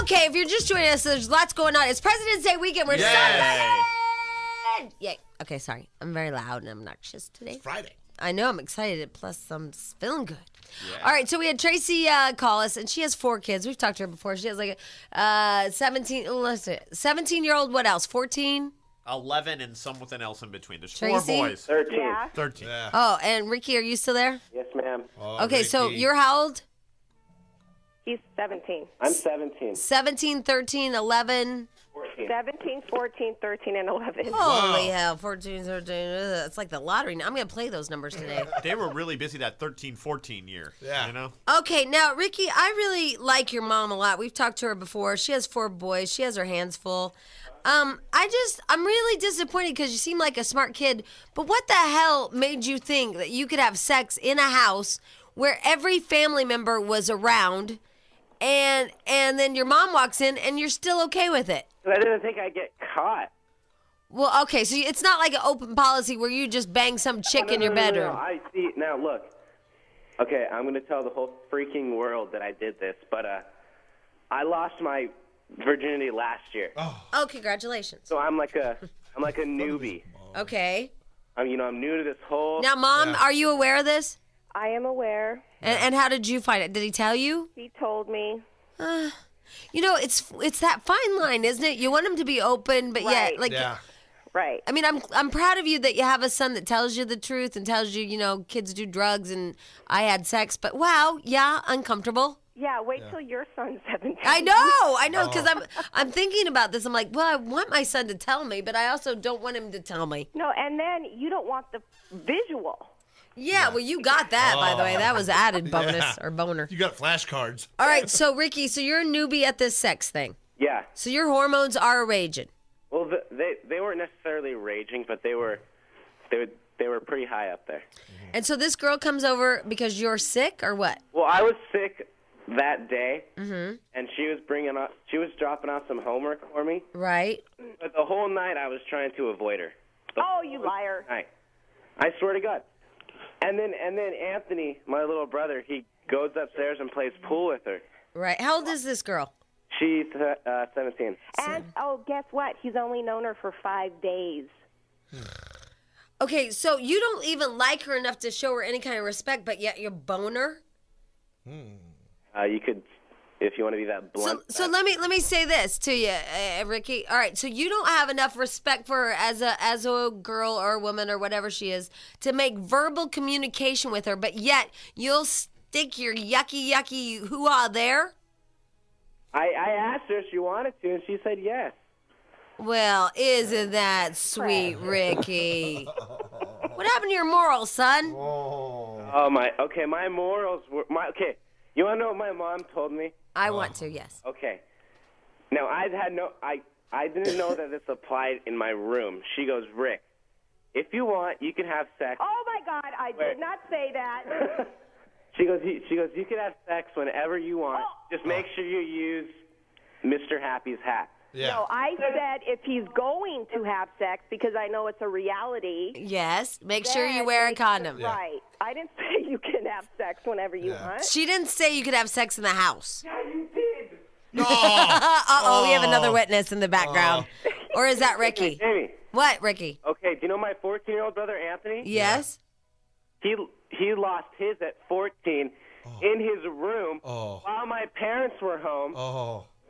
Okay, if you're just joining us, there's lots going on. It's President's Day weekend. We're so excited. Yay. Okay, sorry. I'm very loud and obnoxious today. It's Friday. I know. I'm excited. Plus, I'm just feeling good. Yeah. All right, so we had Tracy call us, and she has 4 kids. We've talked to her before. She has like a 17-year-old. What else? 14? 11 and something else in between. There's Tracy? 4 boys. 13. Yeah. 13. Yeah. Oh, and Ricky, are you still there? Yes, ma'am. Oh, Okay, so Ricky. you're how old? He's 17. I'm 17. 17, 13, 11. 14. 17, 14, 13, and 11. Holy hell, 14, 13. It's like the lottery. I'm going to play those numbers today. They were really busy that 13-14 year. Yeah. You know? Okay, now, Ricky, I really like your mom a lot. We've talked to her before. She has 4 boys. She has her hands full. I'm really disappointed because you seem like a smart kid. But what the hell made you think that you could have sex in a house where every family member was around, and then your mom walks in and you're still okay with it? I didn't think I'd get caught. Well, okay, so it's not like an open policy where you just bang some chick in your bedroom. No. I see. Now, look. Okay, I'm going to tell the whole freaking world that I did this, but I lost my virginity last year. Oh, congratulations. So I'm like a newbie. Okay. I'm new to this whole. Now, Mom, are you aware of this? I am aware. And how did you find it? Did he tell you? He told me. You know, it's that fine line, isn't it? You want him to be open, but yet, Right. like, Yeah. Right. I mean, I'm proud of you that you have a son that tells you the truth and tells you, you know, kids do drugs and I had sex, but wow, yeah, uncomfortable. Yeah, wait till your son's 17. I know, because I'm thinking about this. I'm like, well, I want my son to tell me, but I also don't want him to tell me. No, and then you don't want the visual. Yeah, well, you got that, by the way. That was added bonus or boner. You got flashcards. All right, so, Ricky, so you're a newbie at this sex thing. Yeah. So your hormones are raging. Well, they weren't necessarily raging, but they were pretty high up there. And so this girl comes over because you're sick or what? Well, I was sick that day, and she was dropping off some homework for me. Right. But the whole night I was trying to avoid her. Oh, you liar. I swear to God. And then Anthony, my little brother, he goes upstairs and plays pool with her. Right. How old is this girl? She's 17. And, guess what? He's only known her for 5 days. Okay, so you don't even like her enough to show her any kind of respect, but yet you bone her? You could, if you want to be that blunt. So let me say this to you, Ricky. All right, so you don't have enough respect for her as a girl or a woman or whatever she is to make verbal communication with her, but yet you'll stick your yucky hoo-ha there? I asked her if she wanted to, and she said yes. Well, isn't that sweet, Ricky? What happened to your morals, son? Oh my morals were okay. You want to know what my mom told me? I want to, yes. Okay. Now I didn't know that this applied in my room. She goes, Rick, if you want, you can have sex. Oh, my God, I did not say that. She goes, you can have sex whenever you want. Just make sure you use Mr. Happy's hat. Yeah. No, I said if he's going to have sex, because I know it's a reality. Yes, make sure you wear a condom. Right. I didn't say you can have sex whenever you want. She didn't say you could have sex in the house. Yeah, you did. Uh-oh, we have another witness in the background. Or is that Ricky? Jamie. What, Ricky? Okay, do you know my 14-year-old brother, Anthony? Yes? He lost his at 14 in his room while my parents were home.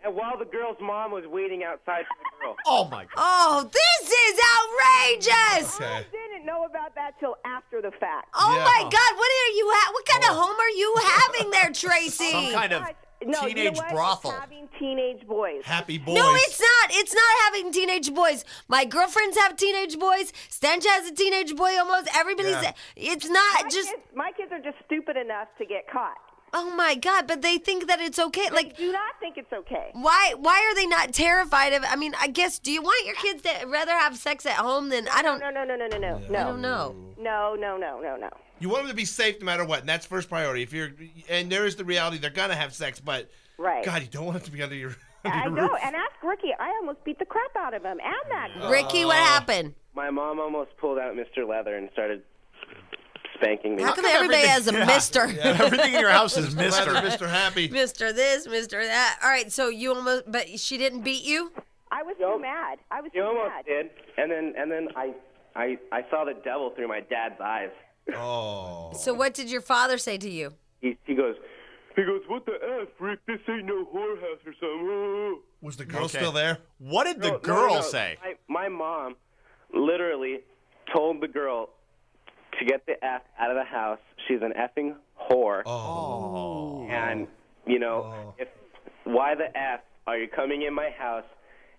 And while the girl's mom was waiting outside for the girl. Oh, my God. Oh, this is outrageous! Okay. I didn't know about that till after the fact. Oh Yeah. my God, what kind of home are you having there, Tracy? Some kind of No, you know teenage what? brothel. It's having teenage boys. Happy boys. No, it's not. It's not having teenage boys. My girlfriends have teenage boys. Stench has a teenage boy almost. Everybody's. Yeah. It's not My kids are just stupid enough to get caught. Oh my God! But they think that it's okay. I do not think it's okay. Why are they not terrified of? I mean, I guess. Do you want your kids to rather have sex at home than I don't? No. I don't know. No. You want them to be safe no matter what, and that's first priority. And there is the reality they're gonna have sex, but Right. God, you don't want it to be under your. I know. And ask Ricky. I almost beat the crap out of him and that girl. Ricky, what happened? My mom almost pulled out Mr. Leather and started spanking me. How come everybody has a mister? Everything in your house is Mister. Mr. Happy. Mister this, Mister that. All right, so you almost, but she didn't beat you? I was too mad. I was You too almost mad. did, and then I saw the devil through my dad's eyes. Oh. So what did your father say to you? He goes, what the F, Rick? This ain't no whorehouse or something. Was the girl still there? What did the No, girl no. say? My mom literally told the girl to get the F out of the house. She's an effing whore. Oh. And, why the F are you coming in my house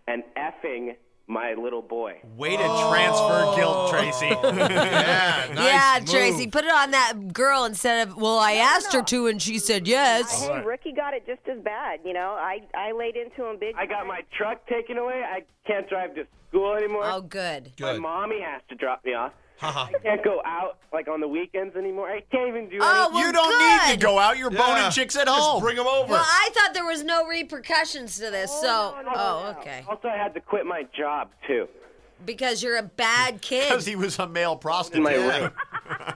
and effing my little boy? Way to transfer guilt, Tracy. Yeah, nice Yeah, move. Tracy, put it on that girl instead of, well, I asked her to and she said yes. Hey, Ricky got it just as bad. I laid into him big. I got my truck taken away. I can't drive to school anymore. Oh, good. My Good. mommy has to drop me off. Haha. I can't go out on the weekends anymore. I can't even do Oh, anything. well, You don't need to good. go out. You're boning chicks at home. Just bring them over. Well, I thought there was no repercussions to this, so. no, Oh, okay. Also, I had to quit my job too. Because you're a bad Because kid. he was a male In prostitute. my room.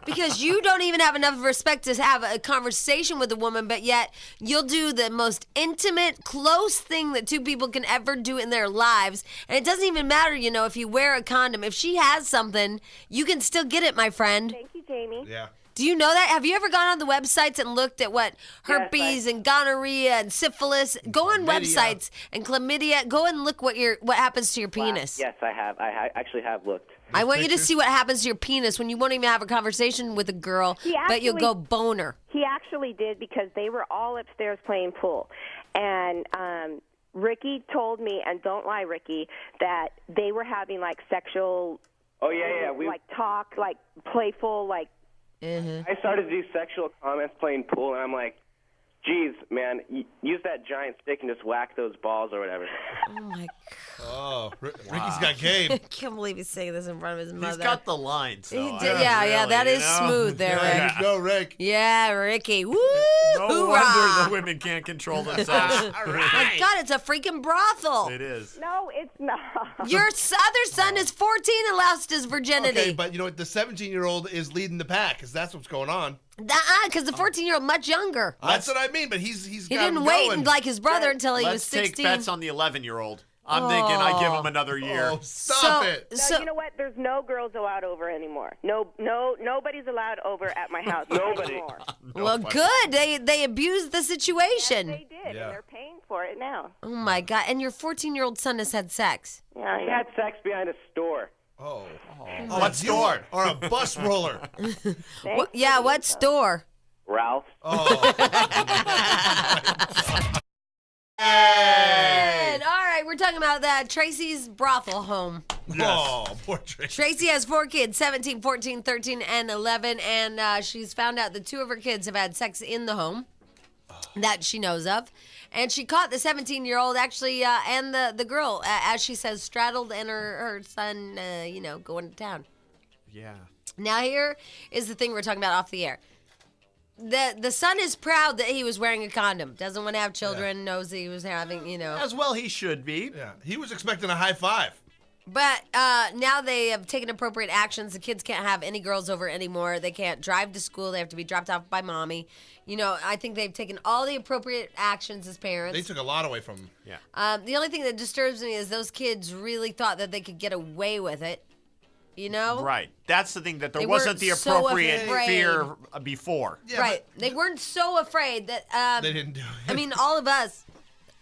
Because you don't even have enough respect to have a conversation with a woman, but yet you'll do the most intimate, close thing that two people can ever do in their lives. And it doesn't even matter, if you wear a condom. If she has something, you can still get it, my friend. Thank you, Jamie. Yeah. Do you know that? Have you ever gone on the websites and looked at what Yes, herpes and gonorrhea and syphilis? Go on Chlamydia. websites and chlamydia. Go and look what happens to your penis. Yes, I have. I actually have looked. I want you to pictures? see what happens to your penis when you won't even have a conversation with a girl, He but you'll actually- go boner. He actually did because they were all upstairs playing pool. And Ricky told me, and don't lie, Ricky, that they were having sexual Oh yeah. We. talk, playful, I started to do sexual comments playing pool, and I'm like, geez, man, use that giant stick and just whack those balls or whatever. Oh my Oh, Ricky's got game. I can't believe he's saying this in front of his mother. He's got the line. So He I did- don't yeah, really, that is smooth there, Yeah, Rick. you go, Rick. Yeah, Ricky. Woo! No hoorah. wonder the women can't control themselves. My God, it's a freaking brothel. It is. no, it's not. Your other son is 14 and lost his virginity. Okay, but you know what? The 17-year-old is leading the pack because that's what's going on. Because the 14-year-old much younger. That's what I mean. But he's He got didn't him wait going. like his brother until he was Let's take 16. bets on the 11-year-old. I'm thinking I give him another year. Oh, stop it. No, So, you know what? There's no girls allowed over anymore. Nobody's allowed over at my house Nobody. anymore. well, good. They abused the situation. They did, Yeah. and they're paying for it now. Oh my God! And your 14-year-old son has had sex. Yeah, I had sex behind a store. Oh. What store? Or a bus roller. Yeah, what store? Ralph. Oh. And, all right, we're talking about that Tracy's brothel home. Oh, poor Tracy. Tracy has 4 kids, 17, 14, 13, and 11, and she's found out that 2 of her kids have had sex in the home that she knows of. And she caught the 17-year-old actually and the girl, as she says, straddled and her son, going to town. Yeah. Now here is the thing we're talking about off the air. The son is proud that he was wearing a condom. Doesn't want to have children. Knows that he was having, As well he should be. Yeah, he was expecting a high five. But now they have taken appropriate actions. The kids can't have any girls over anymore. They can't drive to school. They have to be dropped off by mommy. I think they've taken all the appropriate actions as parents. They took a lot away from him. Yeah. The only thing that disturbs me is those kids really thought that they could get away with it. Right. That's the thing, that there They wasn't the weren't so appropriate afraid. fear before. Yeah, Right. They weren't so afraid that. They didn't do it. I mean, all of us,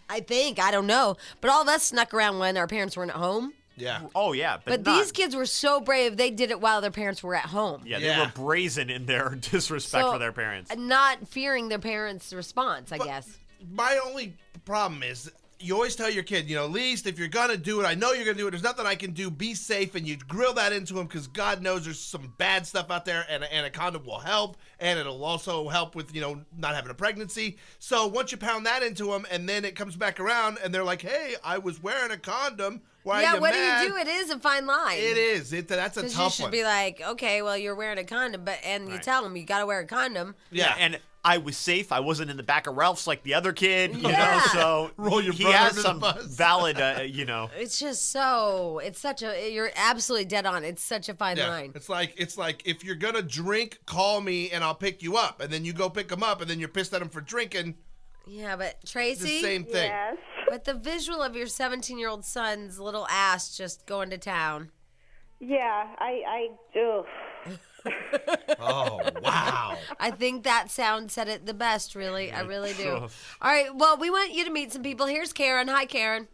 I don't know, but all of us snuck around when our parents weren't at home. Yeah. Oh, yeah. But not- these kids were so brave, they did it while their parents were at home. Yeah, they Yeah. were brazen in their disrespect So, for their parents. Not fearing their parents' response, I guess. My only problem is you always tell your kid, at least if you're going to do it, I know you're going to do it. There's nothing I can do. Be safe. And you grill that into him because God knows there's some bad stuff out there and a condom will help. And it'll also help with, not having a pregnancy. So once you pound that into them and then it comes back around and they're like, hey, I was wearing a condom. Why are you what mad? do you do? It is a fine line. It is. That's a Because tough you should one. be like, okay, well, you're wearing a condom, and you tell them you got to wear a condom. Yeah. And I was safe. I wasn't in the back of Ralph's like the other kid, you Yeah. know. So Roll your he brother has under the some bus. valid, you know. It's just you're absolutely dead on. It's such a fine line. It's like if you're gonna drink, call me and I'll pick you up, and then you go pick them up, and then you're pissed at them for drinking. Yeah, but The Tracy, same thing. Yes. but the visual of your 17-year-old son's little ass just going to town. Yeah, I do. Oh wow. I think that sound said it the best, really. I really do. All right, well, we want you to meet some people. Here's Karen. Hi, Karen.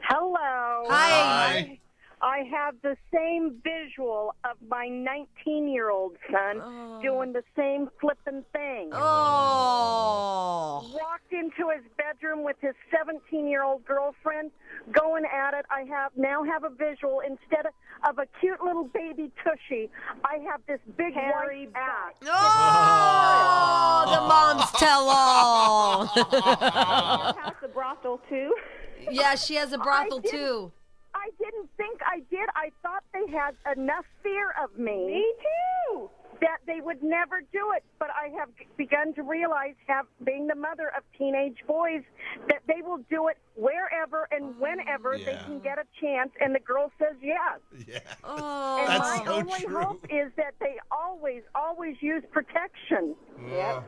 Hello. Hi. I have the same visual of my 19-year-old son doing the same flippin' thing. Oh. Walked into his bedroom with his 17-year-old girlfriend, going at it. I now have a visual. Instead of a cute little baby tushy, I have this big white ass. Oh, the moms tell all. Has the brothel too. Yeah, she has a brothel, didn't- too. I didn't think I did. I thought they had enough fear of me. Me too. That they would never do it, but I have begun to realize, being the mother of teenage boys, that they will do it wherever and whenever they can get a chance, and the girl says yes. Yeah. Oh. And That's my so only true. hope is that they always use protection.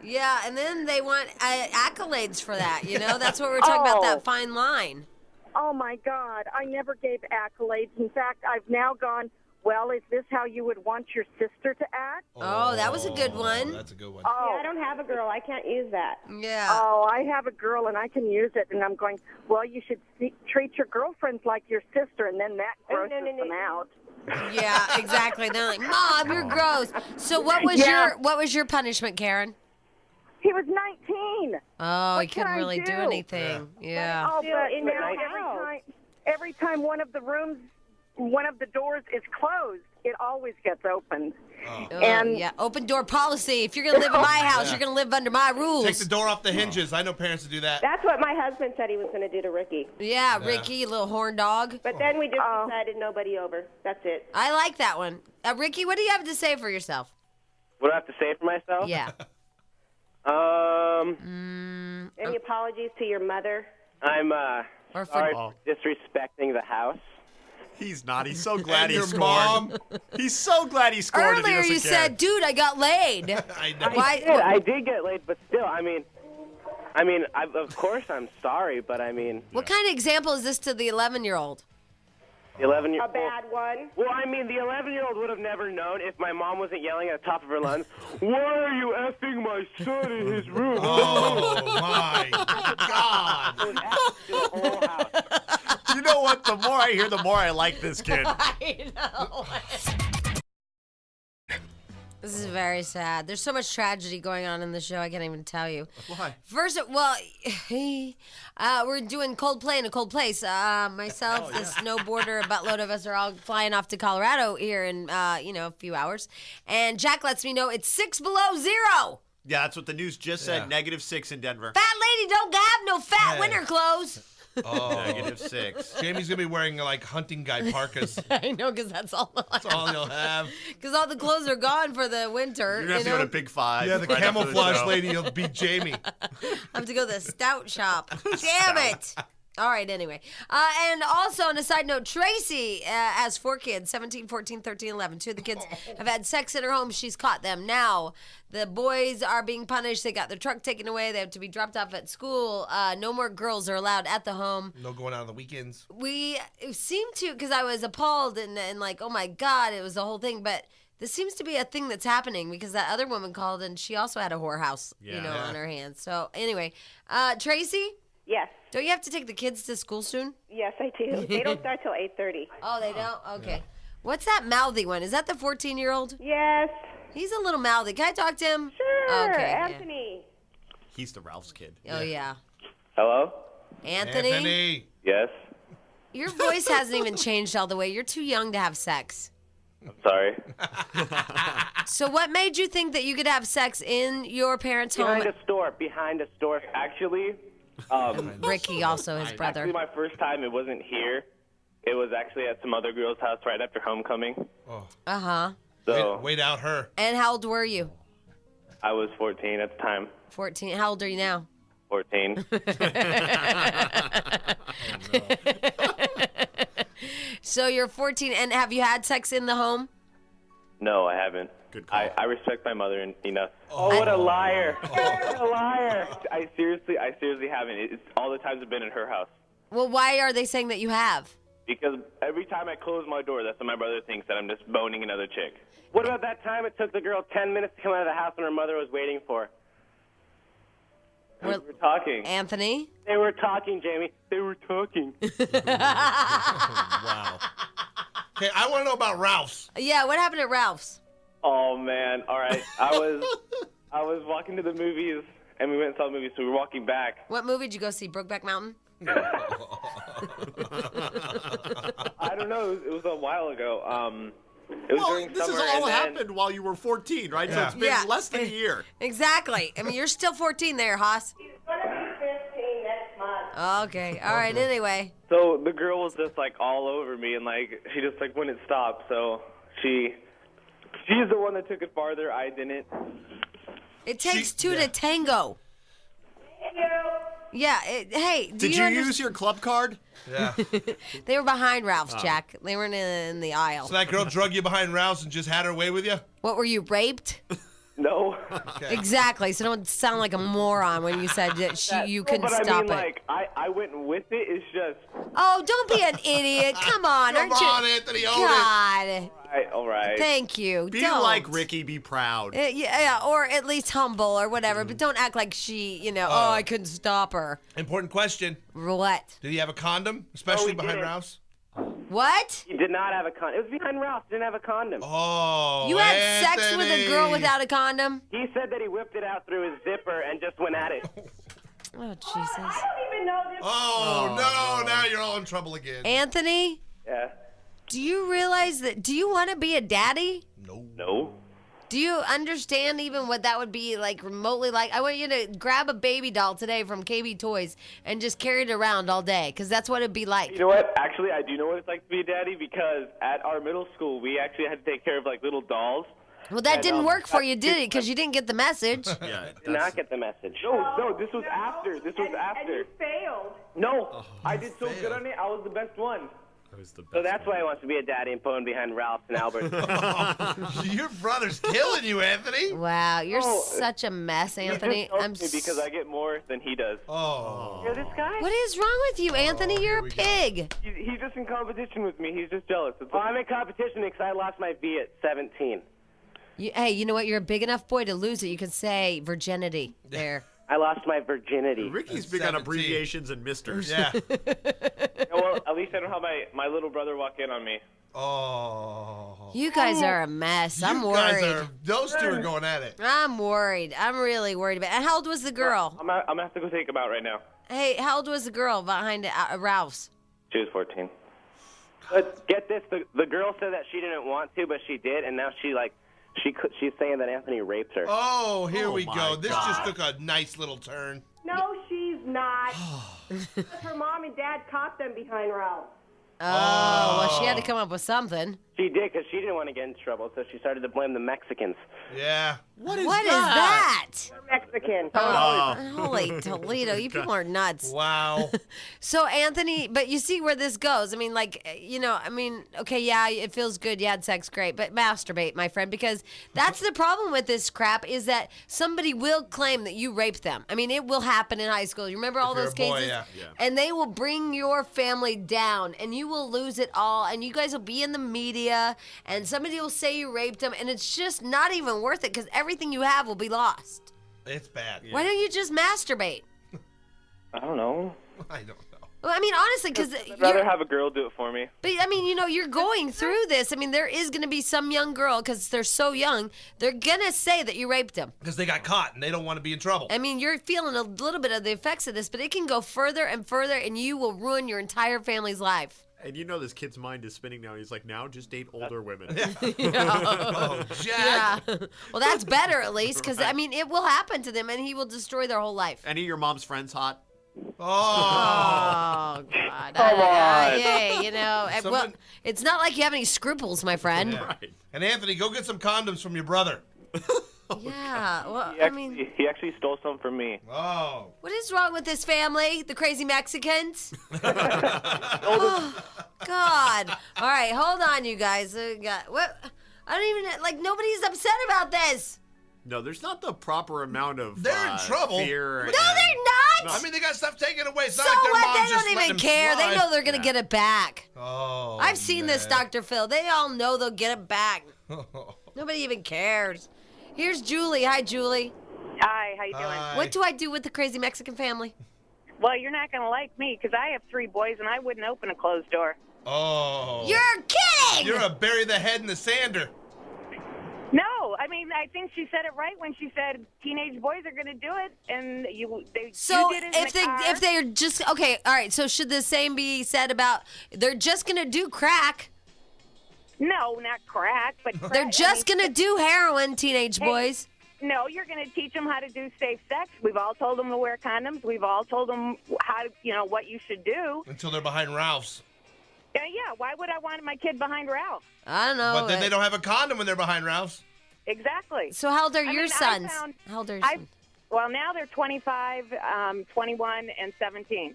Yeah, and then they want accolades for that, you know? That's what we're talking about, that fine line. Oh, my God. I never gave accolades. In fact, I've now gone, well, is this how you would want your sister to act? Oh, that was a good one. That's a good one. Oh, I don't have a girl. I can't use that. Yeah. Oh, I have a girl and I can use it. And I'm going, well, you should treat your girlfriends like your sister, and then that grosses them out. Yeah, exactly. They're like, Mom, you're gross. So what was your punishment, Karen? He was 19. Oh, he What can couldn't I really do do? anything. Yeah. Oh, Still but in now my house. every time one of the doors is closed, it always gets opened. And yeah, open door policy. If you're going to live in my house, you're going to live under my rules. Take the door off the hinges. I know parents that do that. That's what my husband said he was going to do to Ricky. Yeah, Ricky, you little horn dog. But then we just decided nobody over. That's it. I like that one. Ricky, what do you have to say for yourself? What do I have to say for myself? Yeah. Any apologies to your mother? I'm Or for- sorry for disrespecting the house. He's not. He's so glad And he your scored. mom. He's so glad he scored. and he Earlier doesn't you care. said, dude, I got laid. I know. Why? I did get laid, but still, of course I'm sorry, but What kind of example is this to the 11-year-old? the 11-year-old. A bad one? Well, the 11-year-old would have never known if my mom wasn't yelling at the top of her lungs, "Why are you effing my son in his room?" Oh my God. It was to the whole house. You know what? The more I hear, the more I like this kid. I know. This is very sad. There's so much tragedy going on in the show, I can't even tell you. Why? First, we're doing Coldplay in a cold place. Myself, the snowboarder, a buttload of us are all flying off to Colorado here in, a few hours. And Jack lets me know it's 6 below zero. Yeah, that's what the news just said. Yeah. -6 in Denver. Fat lady don't have no fat Hey. winter clothes. Oh. -6. Jamie's gonna be wearing like hunting guy parkas. I know, because that's all That's all you'll have. Because all the clothes are gone for the winter. You're gonna have to go to Big Five. Yeah, the right after camouflage show. lady will beat Jamie. I have to go to the stout shop. Damn it. All right, anyway. And also, on a side note, Tracy has 4 kids, 17, 14, 13, 11. 2 of the kids have had sex in her home. She's caught them. Now, the boys are being punished. They got their truck taken away. They have to be dropped off at school. No more girls are allowed at the home. No going out on the weekends. It seemed to, because I was appalled and like, oh my God, it was the whole thing. But this seems to be a thing that's happening because that other woman called and she also had a whorehouse, Yeah. on her hands. So anyway, Tracy? Yes. Don't you have to take the kids to school soon? Yes, I do. They don't start till 8:30. Oh, they don't? Okay. What's that mouthy one? Is that the 14-year-old? Yes. He's a little mouthy. Can I talk to him? Sure. Okay. yeah. Anthony. He's the Ralph's kid. Oh, yeah. Hello? Anthony, Yes? your voice hasn't even changed all the way. You're too young to have sex. I'm sorry. So what made you think that you could have sex in your parents' home? Behind a store. Actually, Ricky, also his brother. my first time, it wasn't here. It was actually at some other girl's house right after homecoming. Uh-huh. So Wait out her. And how old were you? I was 14 at the time. 14. How old are you now? 14. So you're 14, and have you had sex in the home? No, I haven't. Good call. I respect my mother enough. Oh, what a liar! What a liar! I seriously haven't. It's all the times I've been in her house. Well, why are they saying that you have? Because every time I close my door, that's when my brother thinks that I'm just boning another chick. What about that time it took the girl 10 minutes to come out of the house and her mother was waiting for her? We were talking. Anthony? They were talking, Jamie. They were talking. Wow. Okay, I want to know about Ralph's. Yeah, what happened at Ralph's? Oh, man. All right. I was walking to the movies, and we went and saw the movie, so we were walking back. What movie did you go see? Brokeback Mountain? I don't know. It was a while ago. It was during this summer. has all and then- happened while you were 14, right? So Yeah. it's been less than a year. Exactly. I mean, you're still 14 there, Haas. He's going to be 15 next month. Okay. All right. Anyway. So the girl was just like all over me, and like she just like wouldn't stop. So she's the one that took it farther. I didn't. It takes two to tango. Thank you. Yeah. Hey, Did you use your club card? Yeah. They were behind Ralph's, Jack. They weren't in the aisle. So that girl drug you behind Ralph's and just had her way with you? What were you, raped? No. Okay. Exactly. So don't sound like a moron when you said that you couldn't but stop I mean, it. like I went with it. It's just. Oh, don't be an idiot. Come on. Come aren't you? on, Anthony, own it. God. All right. Thank you. Be don't. like Ricky, be proud. Yeah, or at least humble or whatever. But don't act like she, I couldn't stop her. Important question. What? Did he have a condom, especially he behind didn't. Ralph's? What? He did not have a condom. It was behind Ralph. Didn't have a condom. Oh, You had sex with a Anthony. girl without a condom? He said that he whipped it out through his zipper and just went at it. Oh, Jesus. I don't even know this. Oh, no, now you're all in trouble again. Anthony, Yeah. do you realize that? Do you want to be a daddy? No. Do you understand even what that would be like remotely like? I want you to grab a baby doll today from KB Toys and just carry it around all day because that's what it'd be like. You know what? Actually, I do know what it's like to be a daddy because at our middle school, we actually had to take care of like little dolls. Well, that And, didn't work for you, did it? Because you didn't get the message. Yeah, Did not get the message. No, this was after. This was And after. you failed. No, I did so good on it. I was the best one. that was the best. So that's why he wants to be a daddy and pulling behind Ralph and Albert. Your brother's killing you, Anthony. Wow, you're Oh, such a mess, Anthony. He just helps me because I get more than he does. Oh. You're this guy? What is wrong with you, Anthony? You're a we go. pig. He's just in competition with me. He's just jealous. Well, I'm in competition because I lost my V at 17. Hey, you know what? You're a big enough boy to lose it. You can say virginity there. I lost my virginity. Ricky's That's big on 17. abbreviations and misters. Yeah. Well, at least I don't have my little brother walk in on me. Oh. You guys are a mess. I'm You guys worried. those two are going at it. I'm worried. I'm really worried about. And how old was the girl? I'm gonna have to go take him out right now. Hey, how old was the girl behind Ralph's? She was 14. But get this, the girl said that she didn't want to, but she did, and now she's saying that Anthony raped her. Oh, here Oh we my go. This just God. took a nice little turn. No, she's not. Her mom and dad caught them behind Ralph. Oh, well, she had to come up with something. She did because she didn't want to get in trouble, so she started to blame the Mexicans. Yeah. What is that? We're Mexican. Holy Toledo, you people are nuts. Wow. So, Anthony, but you see where this goes. I mean, okay, yeah, it feels good. You had sex, great. But masturbate, my friend, because that's the problem with this crap is that somebody will claim that you raped them. I mean, it will happen in high school. You remember all you're those a boy, cases? yeah. And they will bring your family down, and you will lose it all, and you guys will be in the media, and somebody will say you raped them, and it's just not even worth it because everything you have will be lost. It's bad. Why don't you just masturbate? I don't know. I don't know. Well, I mean, honestly, because I'd rather have a girl do it for me. But I mean, you're going through this. I mean, there is going to be some young girl because they're so young. They're gonna say that you raped them. Because they got caught and they don't want to be in trouble. I mean, you're feeling a little bit of the effects of this, but it can go further and further, and you will ruin your entire family's life. And you know this kid's mind is spinning now. He's like, now just date older women. Oh, Jack. Yeah. Well, that's better at least, because I mean, it will happen to them, and he will destroy their whole life. Any of your mom's friends hot? Oh. Oh God! Come on. Hey, well, Someone- it's not like you have any scruples, my friend. Yeah. Right. And Anthony, go get some condoms from your brother. Yeah. Well, He actually stole some from me. Oh. what is wrong with this family? The crazy Mexicans? Oh, God. All right, hold on, you guys. What? I don't even, nobody's upset about this. No, there's not the proper amount of They're in trouble. fear. No, they're not. I mean, they got stuff taken away. It's So not like their what? mom They just don't let even them care. They slide. know they're going to get it back. Oh, I've seen this, man. Dr. Phil. They all know they'll get it back. Nobody even cares. Here's Julie. Hi, Julie. Hi, how you doing? Hi. What do I do with the crazy Mexican family? Well, you're not going to like me because I have 3 boys and I wouldn't open a closed door. Oh. You're kidding! You're a bury the head in the sander. No, I mean, I think she said it right when she said teenage boys are going to do it, and you did it if they're just okay, all right. So should the same be said about they're just gonna do crack? No, not crack, but crack. They're just gonna do heroin, teenage boys. No, you're going to teach them how to do safe sex. We've all told them to wear condoms. We've all told them how to, what you should do. Until they're behind Ralph's. Yeah, why would I want my kid behind Ralph? I don't know. But then they don't have a condom when they're behind Ralph's. Exactly. So how old are your mean, sons? How old are your sons? Well, now they're 25, 21, and 17.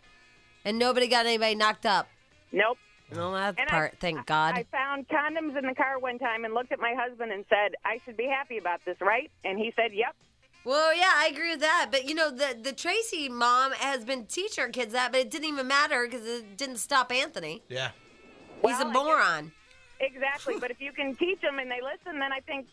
And nobody got anybody knocked up. Nope. No, that And part, thank God. I found condoms in the car one time and looked at my husband and said, I should be happy about this, right? And he said, yep. Well, yeah, I agree with that. But, the Tracy mom has been teaching her kids that, but it didn't even matter because it didn't stop Anthony. Yeah. He's a Well, moron. Exactly. But if you can teach them and they listen, then I think,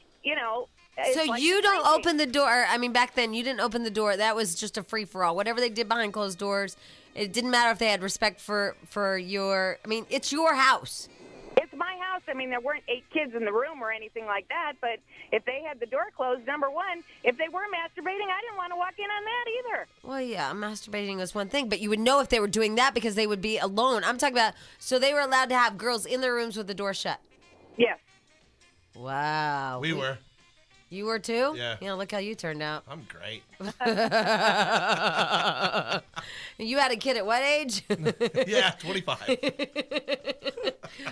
So you don't open the door. I mean, back then, you didn't open the door. That was just a free-for-all. Whatever they did behind closed doors, it didn't matter if they had respect for your... I mean, it's your house. It's my house. I mean, there weren't 8 kids in the room or anything like that, but if they had the door closed, number one, if they were masturbating, I didn't want to walk in on that either. Well, yeah, masturbating was one thing, but you would know if they were doing that because they would be alone. I'm talking about, so they were allowed to have girls in their rooms with the door shut. Yes. Wow. We were. You were too? Yeah. Yeah, look how you turned out. I'm great. You had a kid at what age? Yeah, 25.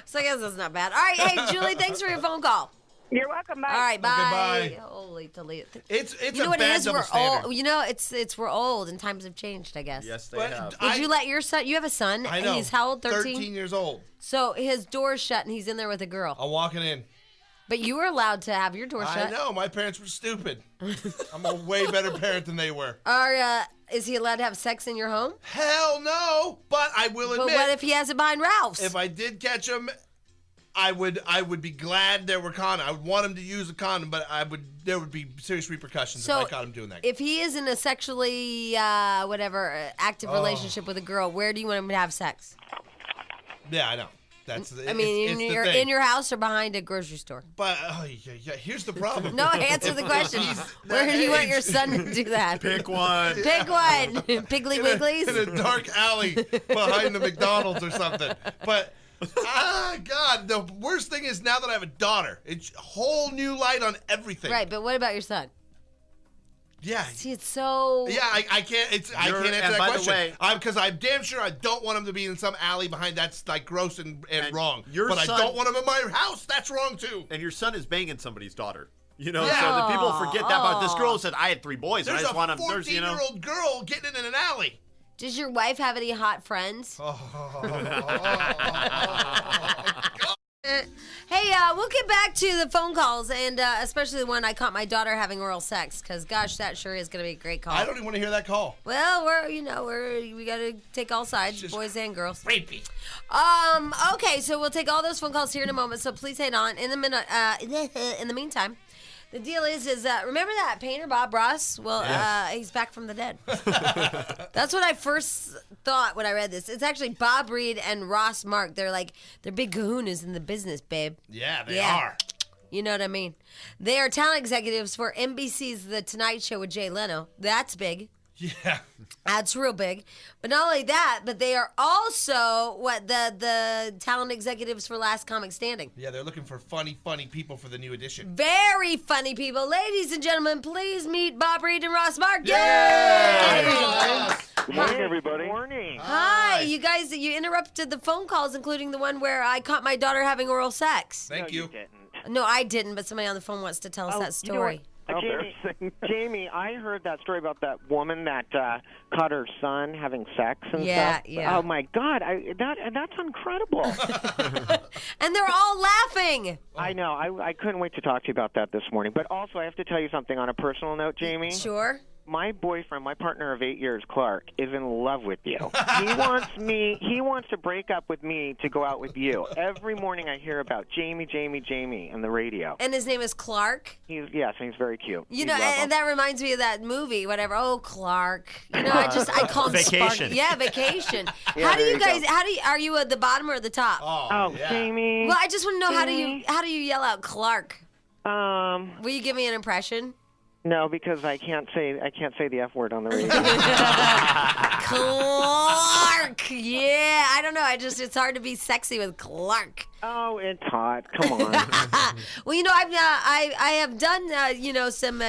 So I guess that's not bad. All right, hey, Julie, thanks for your phone call. You're welcome. Bye. All right, bye. Okay, bye. Holy Toledo. It's You know a what it bad is? double We're standard. old. It's we're old and times have changed, I guess. Yes, they But have. Did you let your son? You have a son. I know. He's how old? 13? 13 years old. So his door's shut and he's in there with a girl. I'm walking in. But you were allowed to have your door shut. I know. My parents were stupid. I'm a way better parent than they were. Is he allowed to have sex in your home? Hell no. But I will But admit, what if he has it behind Ralph's? if I did catch him, I would be glad there were condoms. I would want him to use a condom, but there would be serious repercussions if I caught him doing that. If he is in a sexually active relationship with a girl, where do you want him to have sex? Yeah, I know. That's. I mean, it's the in thing. your house or behind a grocery store? But here's the problem. No, answer the question. Where do you want your son to do that? Pick one. Pick one. Piggly Wigglies? in a dark alley behind the McDonald's or something. But God, the worst thing is now that I have a daughter, it's a whole new light on everything. Right, but what about your son? Yeah. See, it's so... Yeah, I can't. I can't answer and that by the question. way- Because I'm damn sure I don't want him to be in some alley behind. That's like gross and wrong. your But son- I don't want him in my house. That's wrong too. And your son is banging somebody's daughter. So Yeah. the people forget that about this girl said, I had 3 boys. And I There's just a want them. 14-year-old girl getting it in an alley. Does your wife have any hot friends? Hey, we'll get back to the phone calls, and especially the one I caught my daughter having oral sex, because gosh, that sure is going to be a great call. I don't even want to hear that call. Well, we got to take all sides, boys and girls. Rapey. Okay, so we'll take all those phone calls here in a moment. So please hang on. In the meantime, the deal is remember that painter Bob Ross? Well, he's back from the dead. That's what I first thought when I read this. It's actually Bob Reed and Ross Mark. They're big kahunas in the business, babe. Yeah, they are. You know what I mean? They are talent executives for NBC's The Tonight Show with Jay Leno. That's big. Yeah. That's real big. But not only that, but they are also the talent executives for Last Comic Standing. Yeah, they're looking for funny people for the new edition. Very funny people. Ladies and gentlemen, please meet Bob Reed and Ross Mark. Yay! Good morning, everybody. Morning. Hi, you guys. You interrupted the phone calls, including the one where I caught my daughter having oral sex. Thank you. didn't. No, I didn't, but somebody on the phone wants to tell us that story. How embarrassing. Jamie, I heard that story about that woman that caught her son having sex and stuff. Yeah. Oh my God, that's incredible. And they're all laughing. I know. I couldn't wait to talk to you about that this morning. But also, I have to tell you something on a personal note, Jamie. Sure. My boyfriend, my partner of 8 years, Clark, is in love with you. He wants to break up with me to go out with you. Every morning I hear about Jamie on the radio. And his name is Clark? He's very cute. You know, and that reminds me of that movie, whatever. Oh, Clark. You know, I call him Vacation. Sparky. Yeah, Vacation. Yeah, How do there you you guys, go. are you at the bottom or the top? Oh, yeah. Jamie. Well, I just want to know, how do you yell out Clark? Um, Will you give me an impression? no, because I can't say the F word on the radio. Clark. Yeah, I don't know. It's hard to be sexy with Clark. Oh, it's hot. Come on. Well, you know, I have done some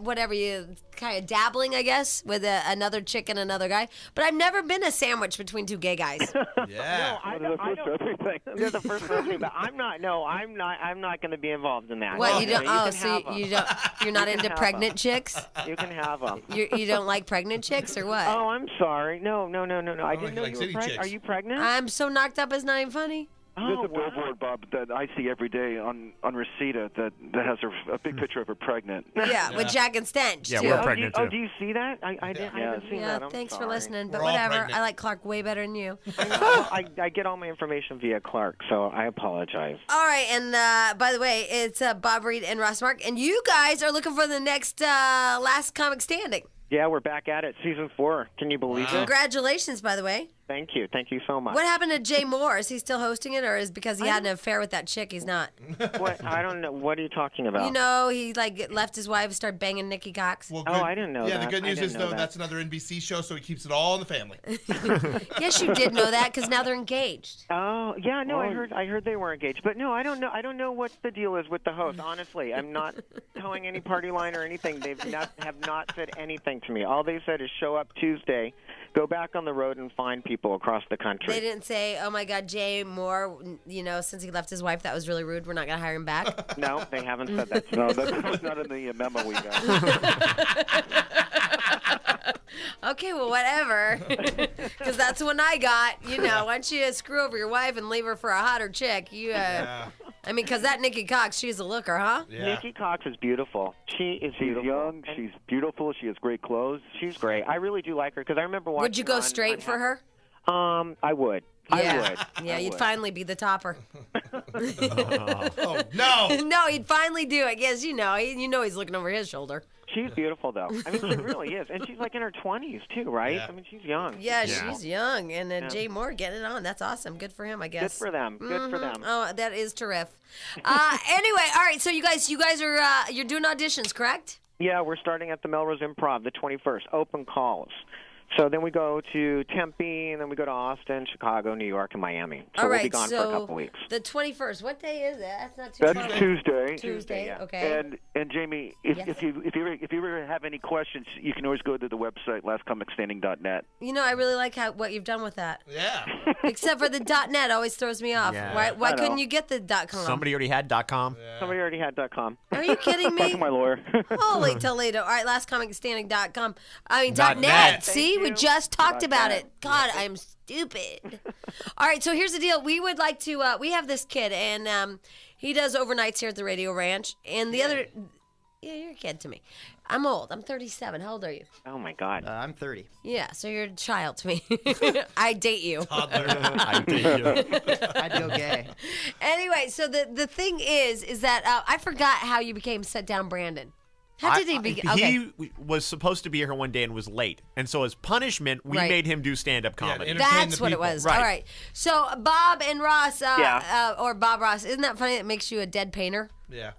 whatever you kind of dabbling, I guess, with another chick and another guy, but I've never been a sandwich between two gay guys. Yeah. They're the first for everything, but I'm not going to be involved in that. What, No, you don't? can Oh, have so them. you're not into have pregnant chicks? You can have them. You don't like pregnant chicks or what? Oh, I'm sorry. No. I didn't know like you city were pregnant. chicks. Are you pregnant? I'm so knocked up it's not even funny. There's Oh, a billboard, Bob, that I see every day on Reseda that has a big picture of her pregnant. Yeah, with Jack and Stench, Yeah, too. we're pregnant, too. Do you see that? I haven't seen Yeah, that. I'm thanks for sorry. listening, but We're all whatever. pregnant. I like Clark way better than you. I get all my information via Clark, so I apologize. All right, and by the way, it's Bob Reed and Ross Mark, and you guys are looking for the next Last Comic Standing. Yeah, we're back at it, season 4. Can you believe it? Congratulations, by the way. Thank you so much. What happened to Jay Moore? Is he still hosting it, or is because he had an affair with that chick, he's not? What? I don't know. What are you talking about? You know, he left his wife and started banging Nikki Cox. Well, Oh, I didn't know Yeah, that. the good I news didn't is, know though, that. that's another NBC show, so he keeps it all in the family. Yes, you did know that because now they're engaged. Oh, yeah, no, I heard they were engaged. But no, I don't know what the deal is with the host, honestly. I'm not towing any party line or anything. They have not said anything to me. All they said is show up Tuesday, go back on the road and find people across the country. They didn't say, oh my God, Jay Moore, since he left his wife, that was really rude. We're not going to hire him back. No, they haven't said that to me. No, that's not in the memo we got. Okay, well, whatever. Because that's the one I got. Once you screw over your wife and leave her for a hotter chick, because that Nikki Cox, she's a looker, huh? Yeah. Nikki Cox is beautiful. She's She's young. She's beautiful. She has great clothes. She's great. I really do like her because I remember watching. Would you go on straight for her? I would. Yeah. I would. Yeah, I you'd would. finally be the topper. Oh, no. No, he'd finally do it. Yes, he's looking over his shoulder. She's beautiful, though. I mean, she really is. And she's like in her 20s, too, right? Yeah. I mean, she's young. Yeah, she's young. And Jay Moore getting it on. That's awesome. Good for him, I guess. Good for them. Good for them. Oh, that is terrific. Anyway, all right. So you guys are you're doing auditions, correct? Yeah, we're starting at the Melrose Improv the 21st. Open calls. So then we go to Tempe, and then we go to Austin, Chicago, New York, and Miami. So all right. we'll be gone so for a couple weeks. The 21st. What day is that? That's not too far. That's Tuesday. Tuesday. yeah. Okay. And Jamie, if Yes. you ever have any questions, you can always go to the website lastcomicstanding.net. I really like what you've done with that. Yeah. Except for the .net always throws me off. Yeah. Why I couldn't know. you get the .com? Somebody already had .com. Somebody already had .com. Are you kidding Talk me? to my lawyer. Holy Toledo. All right, lastcomicstanding.com. I mean, .net. .net. See, we you. just talked about .net. it. God, I'm stupid. All right, so here's the deal. We would like to, we have this kid, and he does overnights here at the Radio Ranch. And the other, you're a kid to me. I'm old. I'm 37. How old are you? Oh, my God. I'm 30. Yeah, so you're a child to me. I date you. I did you. I'd go gay. Anyway, so the thing is that I forgot how you became Set Down Brandon. How did he begin? Okay. He was supposed to be here one day and was late. And so as punishment, we Right. made him do stand-up comedy. entertain That's the what it people. was. Right. All right. So Bob and Ross, Yeah. or Bob Ross, isn't that funny? That makes you a dead painter. Yeah.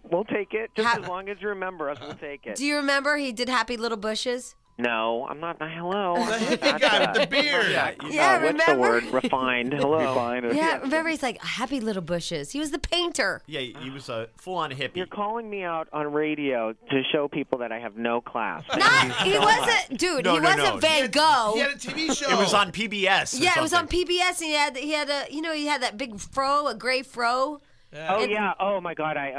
We'll take it. Just Ha- as long as you remember us, we'll take it. Do you remember he did Happy Little Bushes? No, I'm not. Hello. The hippie guy with the beard. Yeah, What's remember? the word? Refined. Hello. Fine. Yeah, remember he's like Happy Little Bushes. He was the painter. Yeah, he was a full-on hippie. You're calling me out on radio to show people that I have no class. He wasn't, dude. No, he no, wasn't no. Van Gogh. He had a TV show. It was on PBS. or Yeah, it was on something. PBS, and he had a, he had that big fro, a gray fro. Yeah. Oh And- yeah! Oh my God! I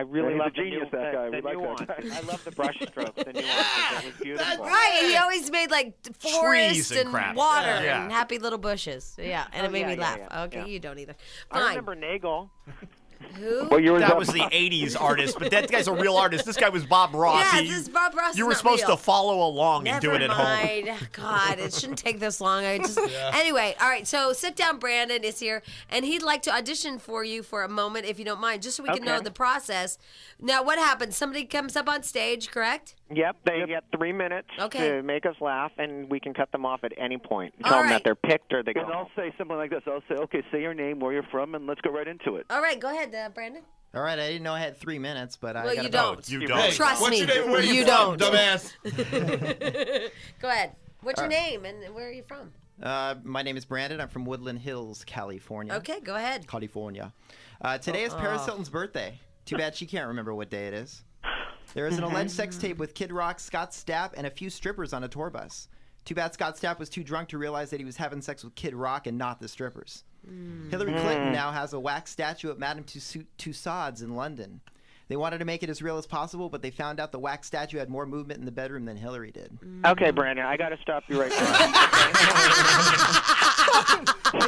really he's love a genius, the, that guy. the We like nuance. that guy. I love the brush strokes, the nuances. It was beautiful. Right, he always made like forest and and crap. water Yeah. and happy little bushes. Yeah, and it made me laugh. Okay, yeah. you don't either. I Fine. remember Nagel. Who? What year was That was the 80s artist, but that guy's a real artist. This guy was Bob Ross. Yes, He- this is Bob Ross. You is were not supposed real. to follow along and do it at home. mind. God, it shouldn't take this long. Anyway, all right. So sit down. Brandon is here, and he'd like to audition for you for a moment, if you don't mind, just so we can know Okay. the process. Now, what happens? Somebody comes up on stage, correct? Yep, they get 3 minutes Okay. to make us laugh, and we can cut them off at any point. All Tell them right. that they're picked or they go. And I'll say something like this. I'll say, okay, say your name, where you're from, and let's go right into it. All right, go ahead, Brandon. All right, I didn't know I had 3 minutes, but I Well, got you about- don't. You Hey, don't. Trust what's me, your name? Where you from, don't. dumbass? Go ahead. What's your name and where are you from? My name is Brandon. I'm from Woodland Hills, California. Okay, go ahead. California. Today is Paris Hilton's birthday. Too bad she can't remember what day it is. There is an alleged sex tape with Kid Rock, Scott Stapp, and a few strippers on a tour bus. Too bad Scott Stapp was too drunk to realize that he was having sex with Kid Rock and not the strippers. Hillary Clinton now has a wax statue at Madame Tussauds in London. They wanted to make it as real as possible, but they found out the wax statue had more movement in the bedroom than Hillary did. Okay, Brandon, I got to stop you right there.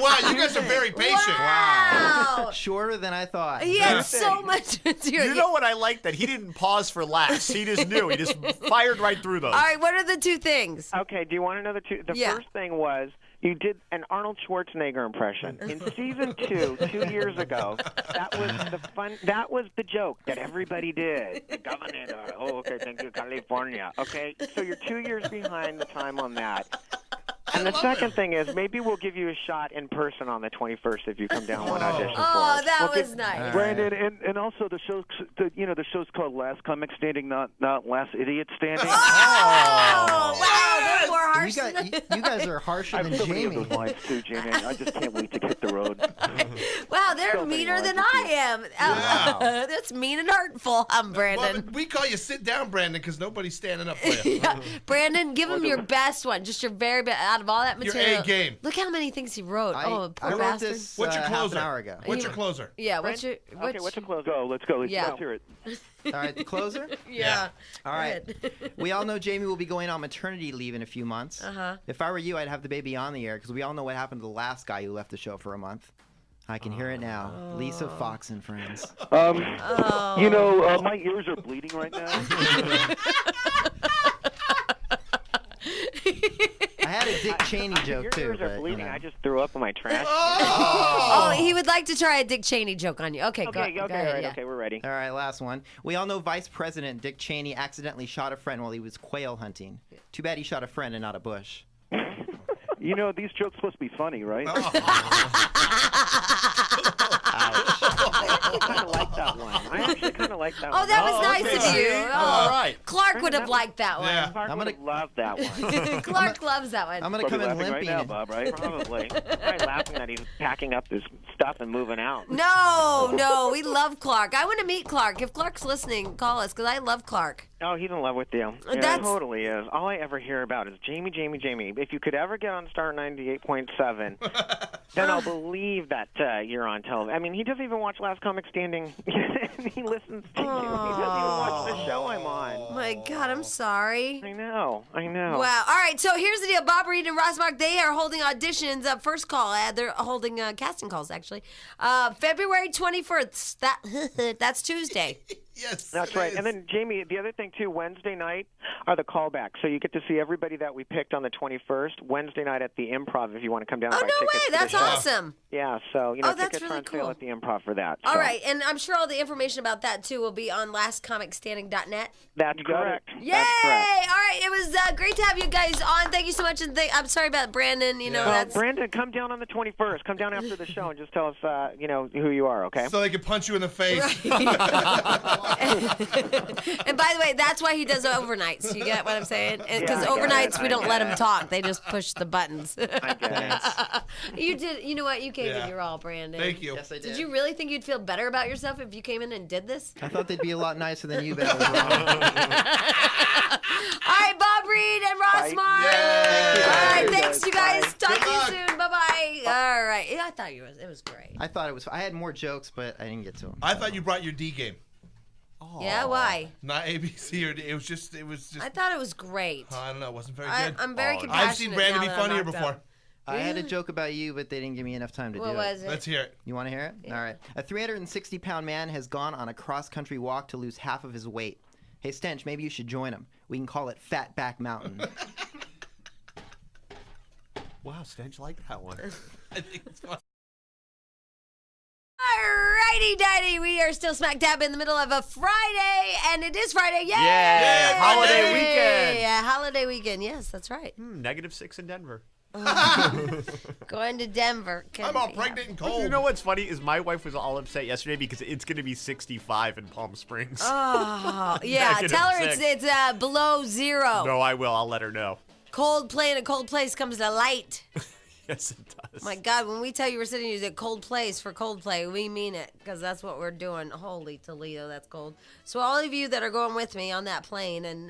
Wow, you guys are very patient. Wow. Shorter than I thought. He had so much to do. You know what I like? That he didn't pause for laughs. He just knew. He just fired right through those. All right, what are the two things? Okay, do you want to know the two? The Yeah. first thing was you did an Arnold Schwarzenegger impression in season 2, 2 years ago. That was the fun. That was the joke that everybody did. The governor. Oh, okay, thank you, California. Okay, so you're 2 years behind the time on that. And the second thing is maybe we'll give you a shot in person on the 21st if you come down one audition for Oh, us. that We'll was give- nice. Brandon, and also the show's called Last Comic Standing, not Last Idiot Standing. Oh, wow, they're more harsh. You guys are harsher I than have so many of Jamie. those lines too, Jamie. I just can't wait to hit the road. Wow, they're So many meaner than lines I am. That's mean and hurtful. I'm Brandon. Well, we call you sit down, Brandon, because nobody's standing up for you. Yeah. Brandon, give him your best one. Just your very best out of all that Your material. A game. Look how many things he wrote. Oh, poor I wrote bastard. this What's your half closer? an hour ago. What's your closer? Yeah, what's your Okay, what's a close? Let's go. Yeah. Let's hear it. All right, the closer? Yeah. All right. We all know Jamie will be going on maternity leave in a few months. Uh-huh. If I were you, I'd have the baby on the air because we all know what happened to the last guy who left the show for a month. I can hear it now. Lisa Fox and Friends. You know, my ears are bleeding right now. I had a Dick Cheney joke Your too. ears are but, bleeding. you know. I just threw up in my trash. Oh, he would like to try a Dick Cheney joke on you. Okay, go Okay, ahead. all right, okay, we're ready. All right, last one. We all know Vice President Dick Cheney accidentally shot a friend while he was quail hunting. Too bad he shot a friend and not a bush. You know, these jokes supposed to be funny, right? I kind of like that one. I actually kind of like that one. Oh, that was nice okay. of you. See? Oh, All right. Clark would have liked that one. Yeah. Clark I'm would gonna- have loved that one. Clark loves that one. I'm going to Probably come in laughing right limping. now, and- Bob, right? Probably. Probably laughing that he's packing up his stuff and moving out. No, we love Clark. I want to meet Clark. If Clark's listening, call us because I love Clark. Oh, he's in love with you. Yeah, That's- he totally is. All I ever hear about is Jamie, Jamie, Jamie. If you could ever get on Star 98.7, then I'll believe that you're on television. I mean, he doesn't even watch Last Comic Standing. He listens to you. He doesn't even watch the show I'm on. My God, I'm sorry. I know. Wow. All right, so here's the deal. Bob Reed and Ross Mark, they are holding auditions. First call. They're holding casting calls, actually. February 21st. That's Tuesday. Yes. That's it right. is. And then, Jamie, the other thing, too, Wednesday night are the callbacks. So you get to see everybody that we picked on the 21st, Wednesday night at the Improv if you want to come down and Oh, buy no tickets way. to the That's show. awesome. Yeah, so, you know, Oh, that's tickets are really on sale cool. at the Improv for that. All so. right, and I'm sure all the information about that, too, will be on lastcomicstanding.net. That's correct. Yay! That's correct. All right, it was great to have you guys on. Thank you so much. And I'm sorry about Brandon. You know, Well, that's... Brandon, come down on the 21st. Come down after the show and just tell us, you know, who you are, okay? So they can punch you in the face. And by the way, that's why he does overnights. You get what I'm saying? Because Yeah, I get overnights it. we I don't get let him it. talk. They just push the buttons. I get it. You did. You know what? You gave Yeah. it your all, Brandon. Thank you. Yes, I did. Did you really think you'd feel better about yourself if you came in and did this? I thought they'd be a lot nicer than you, but I was wrong. All right, Bob Reed and Ross Bye. Mark. Yay. All right, Thank you, thanks, you guys. guys. Talk Good to you luck. soon. Bye-bye. All right. right. Yeah, I thought it was great. I thought it was. I had more jokes, but I didn't get to them. I thought you brought your D game. Yeah, why? Not ABC or D. It was just. I thought it was great. I don't know. It wasn't very good. I'm very compassionate. I've seen Brandon be now that I'm funnier knocked before. up. I had a joke about you, but they didn't give me enough time to do it. What was it? Let's hear it. You want to hear it? Yeah. All right. A 360-pound man has gone on a cross-country walk to lose half of his weight. Hey, Stench, maybe you should join him. We can call it Fat Back Mountain. Wow, Stench liked that one. I think it's fun. Alrighty, Daddy, we are still smack dab in the middle of a Friday, and it is Friday. Yay! Yeah, holiday weekend. Yeah, holiday weekend. Yes, that's right. -6 in Denver. Going to Denver. I'm all pregnant and cold. You know what's funny is my wife was all upset yesterday because it's going to be 65 in Palm Springs. Oh, yeah. Tell her it's below 0. No, I will. I'll let her know. Cold play in a cold place comes to light. Yes, it does. My God, when we tell you we're sitting at a cold place for Coldplay, we mean it, because that's what we're doing. Holy Toledo, that's cold. So all of you that are going with me on that plane and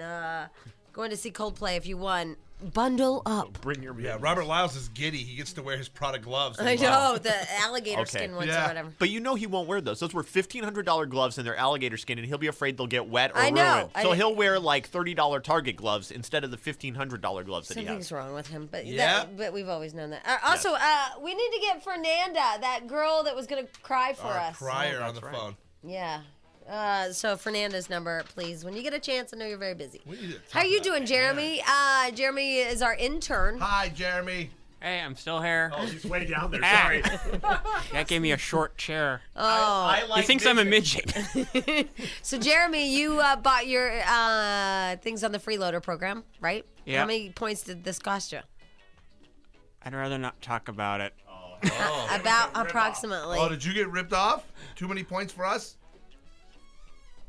going to see Coldplay, if you won, bundle up. Bring your Robert Lyles is giddy. He gets to wear his Prada gloves. I know, the alligator skin ones or whatever. But you know he won't wear those. Those were $1,500 gloves and they're alligator skin, and he'll be afraid they'll get wet or I know. ruined. So he'll wear like $30 Target gloves instead of the $1,500 gloves that he has. Something's wrong with him, but Yeah. but we've always known that. Also, we need to get Fernanda, that girl that was going to cry for us. Crier on the phone. Yeah. So Fernanda's number, please. When you get a chance, I know you're very busy. We need to How talk you about doing, Jeremy? Jeremy is our intern. Hi, Jeremy. Hey, I'm still here. Oh, he's way down there. Sorry. That gave me a short chair. Oh, I like he thinks I'm a midget. So Jeremy, you bought your things on the freeloader program, right? Yeah. How many points did this cost you? I'd rather not talk about it. About approximately. Oh, did you get ripped off? Too many points for us?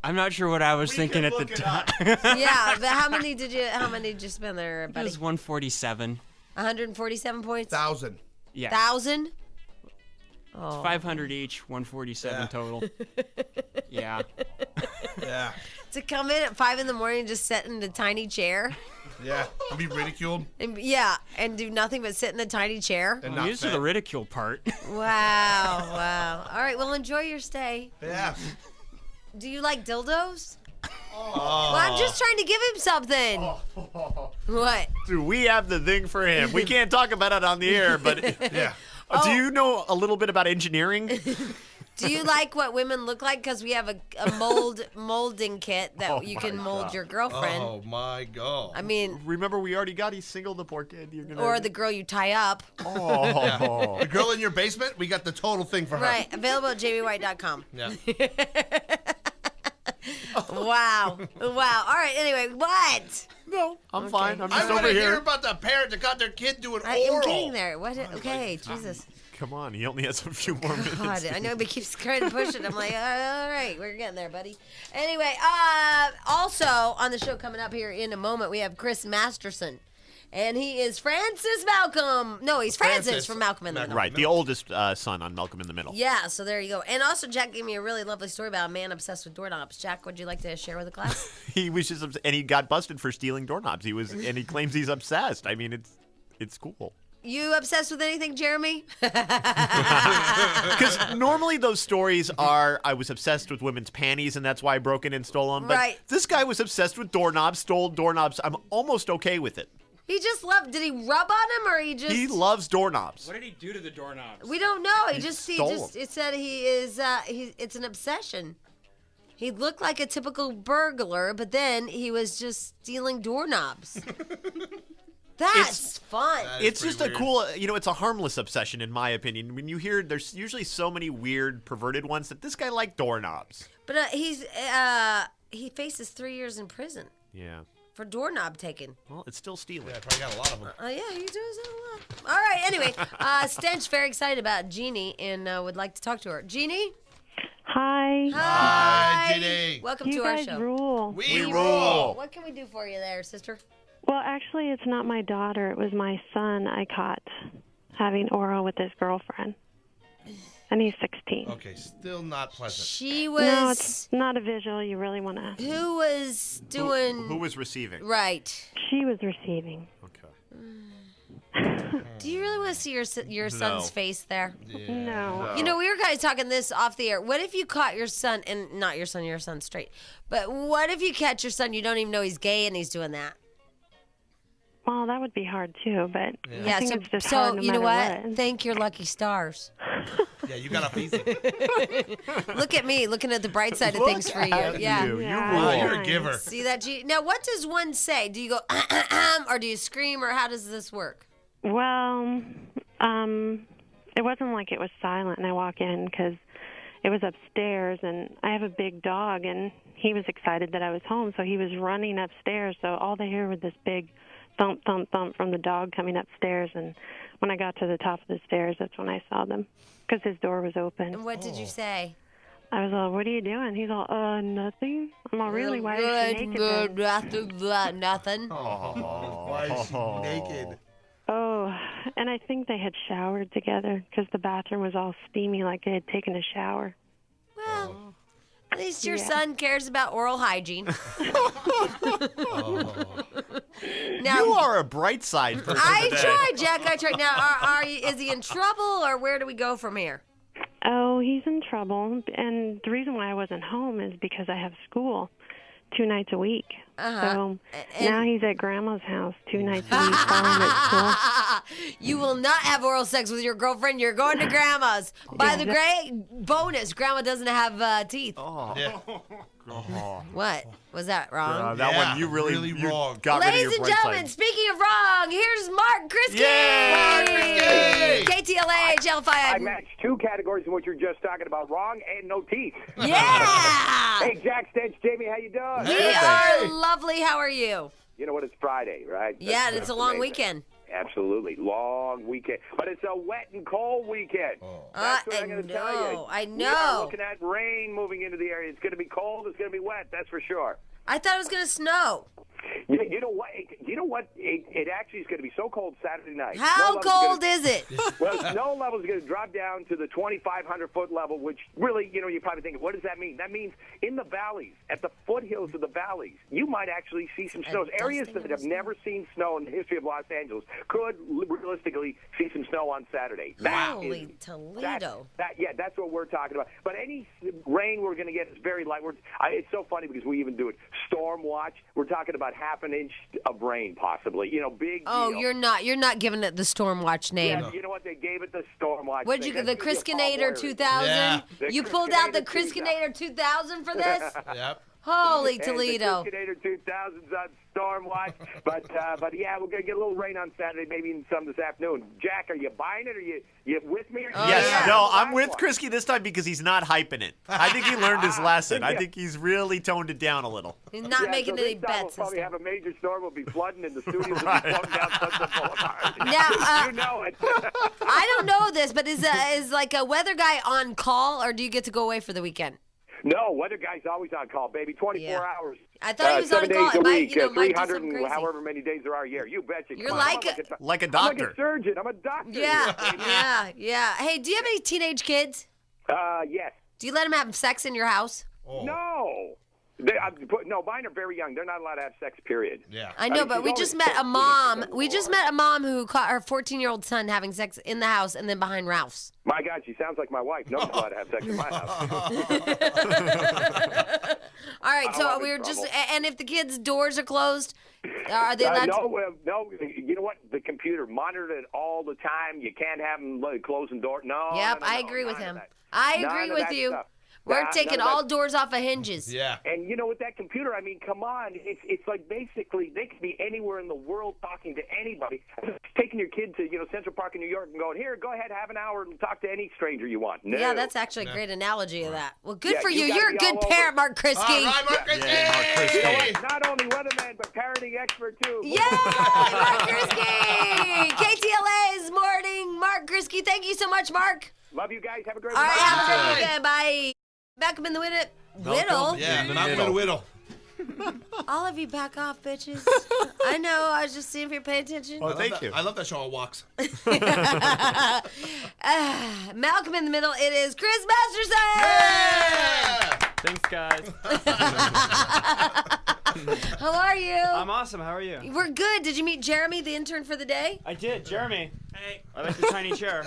I'm not sure what I was thinking at the time. Yeah, but how many did you spend there, It buddy? was 147. 147 points. 1,000. Yeah. 1,000. It's 500 each, 147 total. Yeah. Yeah. To come in at 5 a.m. and just sit in the tiny chair. Yeah. And be ridiculed. And do nothing but sit in the tiny chair. And I'm used to the ridicule part. Wow. All right, well, enjoy your stay. Yeah. Do you like dildos? Well, I'm just trying to give him something. What? Dude, we have the thing for him. We can't talk about it on the air, but Yeah. Do you know a little bit about engineering? Do you like what women look like? Because we have a molding kit that you can mold your girlfriend. Oh, my God. I mean, Remember, we already got he's single, the poor kid. You're gonna... or the girl you tie up. Oh. The girl in your basement, we got the total thing for her. Right. Available at jamiewhite.com. Yeah. Wow. All right. Anyway, what? No, I'm fine. I'm I just want over to hear here. about the parent that got their kid doing I am oral. getting there. What? Okay. Jesus. Come on, he only has a few more minutes. God, I know, but keeps trying to push it. I'm like, all right, we're getting there, buddy. Anyway, also on the show coming up here in a moment, we have Chris Masterson. And he is Francis Malcolm. No, he's Francis from Malcolm in the Middle. Right, the oldest son on Malcolm in the Middle. Yeah, so there you go. And also, Jack gave me a really lovely story about a man obsessed with doorknobs. Jack, would you like to share with the class? He was just, and he got busted for stealing doorknobs. And he claims he's obsessed. I mean, it's cool. You obsessed with anything, Jeremy? Because normally those stories are, I was obsessed with women's panties, and that's why I broke in and stole them. But Right. this guy was obsessed with doorknobs, stole doorknobs. I'm almost okay with it. He just loved. Did he rub on him, or he just? He loves doorknobs. What did he do to the doorknobs? We don't know. He stole just. It said he is. It's an obsession. He looked like a typical burglar, but then he was just stealing doorknobs. That's fun. It's just a cool, it's a harmless obsession, in my opinion. When you hear, there's usually so many weird, perverted ones that this guy liked doorknobs. But he faces 3 years in prison Yeah. for doorknob taking. Well, it's still stealing. Yeah, I probably got a lot of them. Yeah, he does that a lot. All right, anyway, Stench very excited about Jeannie and would like to talk to her. Jeannie? Hi. Hi, Jeannie. Welcome You to our guys show. rule. We rule. What can we do for you there, sister? Well, actually, it's not my daughter. It was my son I caught having oral with his girlfriend. And he's 16. Okay, still not pleasant. She was. No, it's not a visual. You really want to. Who was doing. Who was receiving? Right. She was receiving. Okay. Do you really want to see your son's face there? No. You know, we were kind of talking this off the air. What if you caught your son, and not your son's straight, but what if you catch your son, you don't even know he's gay and he's doing that? Well, that would be hard too, but I think it's just so hard no you know matter what? Thank your lucky stars. Yeah, you got off easy. Look at me, looking at the bright side of things for you. Yeah. You're a giver. See that, G? Now, what does one say? Do you go, or do you scream, or how does this work? Well, it wasn't like it was silent, and I walk in because it was upstairs, and I have a big dog, and he was excited that I was home, so he was running upstairs. So all they hear was this big thump, thump, thump from the dog coming upstairs, and when I got to the top of the stairs, that's when I saw them because his door was open. And what did you say? I was all, "What are you doing?" He's all, nothing." I'm all, "Really? Why is she naked then?" Nothing. Why is she naked? Oh, and I think they had showered together because the bathroom was all steamy like they had taken a shower. Well, at least your son cares about oral hygiene. Now, You are a bright side person I today. tried, Jack. I tried. Now, is he in trouble, or where do we go from here? Oh, he's in trouble, and the reason why I wasn't home is because I have school 2 nights a week. So now he's at Grandma's house 2 nights a week while I'm at school. You will not have oral sex with your girlfriend. You're going to Grandma's. By the great bonus, Grandma doesn't have teeth. What? Was that wrong? That one, you really wrong. Got rid of Ladies your and bright gentlemen, side. speaking of wrong, here's Mark Kriski. Yay! KTLA, HL5. I matched 2 categories in what you're just talking about: wrong and no teeth. Yeah! Hey, Jack, Stench, Jamie, how you doing? We are lovely. How are you? You know what? It's Friday, right? Yeah, and it's a long amazing. weekend. Absolutely, long weekend, but it's a wet and cold weekend. That's what I'm going to tell you. I We are know. looking at rain moving into the area. It's going to be cold. It's going to be wet. That's for sure. I thought it was going to snow. You know what? It actually is going to be so cold Saturday night. How cold is it? Well, snow level is going to drop down to the 2,500-foot level, which really, you're probably thinking, what does that mean? That means in the valleys, at the foothills of the valleys, you might actually see some snow. Areas that have never seen snow in the history of Los Angeles could realistically see some snow on Saturday. Holy Toledo. That's what we're talking about. But any rain we're going to get is very light. It's so funny because we even do it. Storm watch, we're talking about half an inch of rain, possibly. Big. Oh, you're not giving it the Storm Watch name. Yeah, you know what? They gave it the Storm Watch. What'd you get? The Kriskinator 2000? Yeah. You pulled out the Kriskinator 2000 for this? Yep. Holy And Toledo. the Kriskinator 2000's on Storm Watch. But yeah, we're going to get a little rain on Saturday, maybe even some this afternoon. Jack, are you buying it? Are you with me? Or Yes, no, I'm with Kriski this time because he's not hyping it. I think he learned his lesson. I think he's really toned it down a little. He's not making any bets. We'll probably have a major storm. We'll be flooding in the studios. We'll be floating down Sunset Boulevard. Now, you know it. I don't know this, but is like a weather guy on call, or do you get to go away for the weekend? No, weather guy's always on call, baby. 24 hours. I thought he was 7 on days call. a It might, week, might do 300 something and crazy. however many days there are a year. You betcha. You're Come on, like like a I'm doctor. like a surgeon. I'm a doctor. Yeah. Hey, do you have any teenage kids? Yes. Do you let them have sex in your house? No. No, mine are very young. They're not allowed to have sex, period. Yeah. I know, but we just met a mom. We just met a mom who caught her 14-year-old son having sex in the house and then behind Ralph's. My God, she sounds like my wife. No one's allowed to have sex in my house. All right, so we were just, and if the kids' doors are closed, are they allowed no, you know what? The computer monitored it all the time. You can't have them closing door. No. Yep, no, I agree with none of him. that. I None agree of with that you. stuff. We're None taking of all that. doors off of hinges. Yeah. And with that computer, I mean, come on. It's like basically they could be anywhere in the world talking to anybody. Taking your kid to, Central Park in New York and going, here, go ahead, have an hour and talk to any stranger you want. No. Yeah, that's actually a great analogy of that. Well, good Yeah, for you you. gotta You're a be good all over parent, it. Mark Kriski. All right, Mark Kriski. You know what? Not only weatherman, but parenting expert, too. Yay, Mark Kriski! KTLA's morning. Mark Kriski, thank you so much, Mark. Love you guys. Have a great All right, week. have a great weekend. Bye. Malcom in the Middle. Yeah, Malcom in the Middle. All of you back off, bitches. I know. I was just seeing if you're paying attention. Oh, thank you. I love that show on walks. Malcom in the Middle. It is Chris Masterson. Yeah! Thanks, guys. How are you? I'm awesome. How are you? We're good. Did you meet Jeremy, the intern for the day? I did. Jeremy. Hey. I like the tiny chair.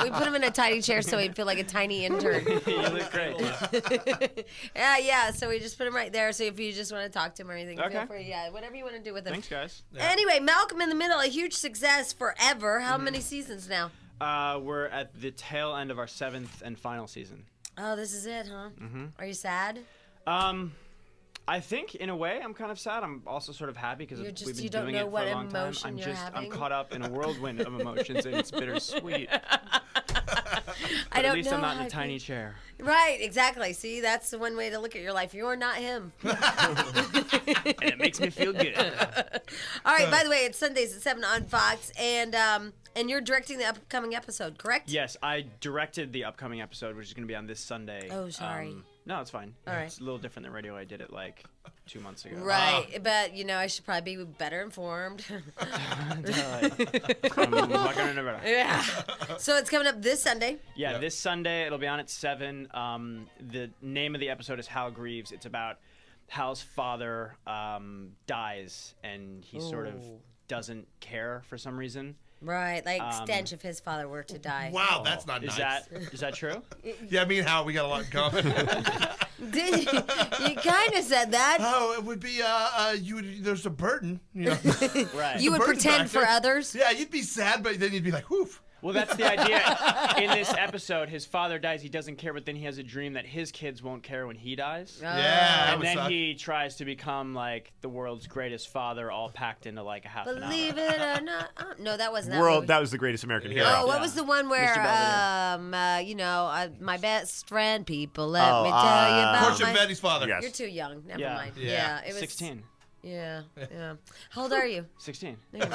We put him in a tiny chair so he'd feel like a tiny intern. You look great. Yeah. So we just put him right there. So if you just want to talk to him or anything, feel Okay. free. Yeah, whatever you want to do with him. Thanks, guys. Anyway, Malcolm in the Middle, a huge success forever. How many seasons now? We're at the tail end of our 7th and final season. Oh, this is it, huh? Mm-hmm. Are you sad? I think, in a way, I'm kind of sad. I'm also sort of happy because we've been you don't doing know it for what a long time. emotion you're having? I'm caught up in a whirlwind of emotions, and it's bittersweet. I don't at least know I'm not how in a I tiny chair. Right, exactly. See, that's the one way to look at your life. You're not him. And it makes me feel good. All right, by the way, it's Sundays at 7 on Fox, and you're directing the upcoming episode, correct? Yes, I directed the upcoming episode, which is going to be on this Sunday. Oh, sorry. No, it's fine. All right. It's a little different than radio. I did it like 2 months ago. Right, but, I should probably be better informed. Yeah. So it's coming up this Sunday. Yeah, this Sunday. It'll be on at 7. The name of the episode is Hal Grieves. It's about Hal's father dies, and he sort of doesn't care for some reason. Right, like Stench if his father were to die. Wow, that's not nice. Is that true? Yeah, me and Hal, we got a lot in common. Did you? You kind of said that. Oh, it would be there's a burden, Right. You would pretend for others. Yeah, you'd be sad, but then you'd be like, woof. Well, that's the idea. In this episode, his father dies. He doesn't care, but then he has a dream that his kids won't care when he dies. Yeah, and then he tries to become like the world's greatest father, all packed into like a half an hour. Believe it or not. Oh, no, that wasn't that World, movie. that was the greatest American hero. Oh, what was the one where, my best friend, people, let me tell you about Courtship of Eddie's father. Yes. You're too young. Never Yeah. mind. Yeah. It was 16. Yeah. How old are you? 16. No,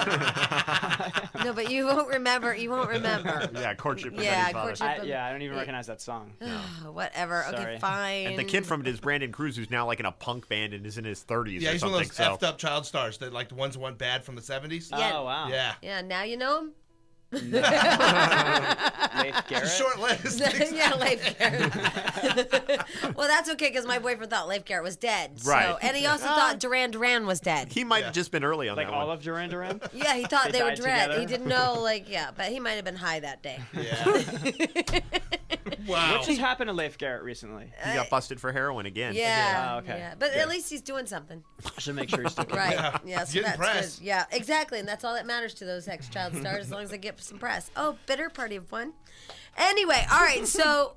but you won't remember. Yeah, Courtship of Yeah, Eddie's father. Courtship of- I don't even recognize that song. Whatever. Okay, Sorry. fine. And the kid from it is Brandon Cruz, who's now like in a punk band and is in his 30s Yeah, or he's one something. of those effed up child stars that like the ones that went bad from the 70s. Yeah. Oh, wow. Yeah. Yeah, now you know him? Leif Garrett? Short list. Yeah, Leif Garrett. Well, that's okay because my boyfriend thought Leif Garrett was dead. So, Right. and he also thought Duran Duran was dead. He might have just been early on Like that all one. of Duran Duran? Yeah, he thought they were died dead. together? He didn't know, but he might have been high that day. Yeah. Wow. What just happened to Leif Garrett recently? He got busted for heroin again. Yeah. Oh, okay. Yeah. But at least he's doing something. I should make sure he's still Right. Yeah. Yeah. So Getting that's press. good. Yeah, exactly. And that's all that matters to those ex-child stars as long as they get some press. Oh, bitter party of one. Anyway, all right. So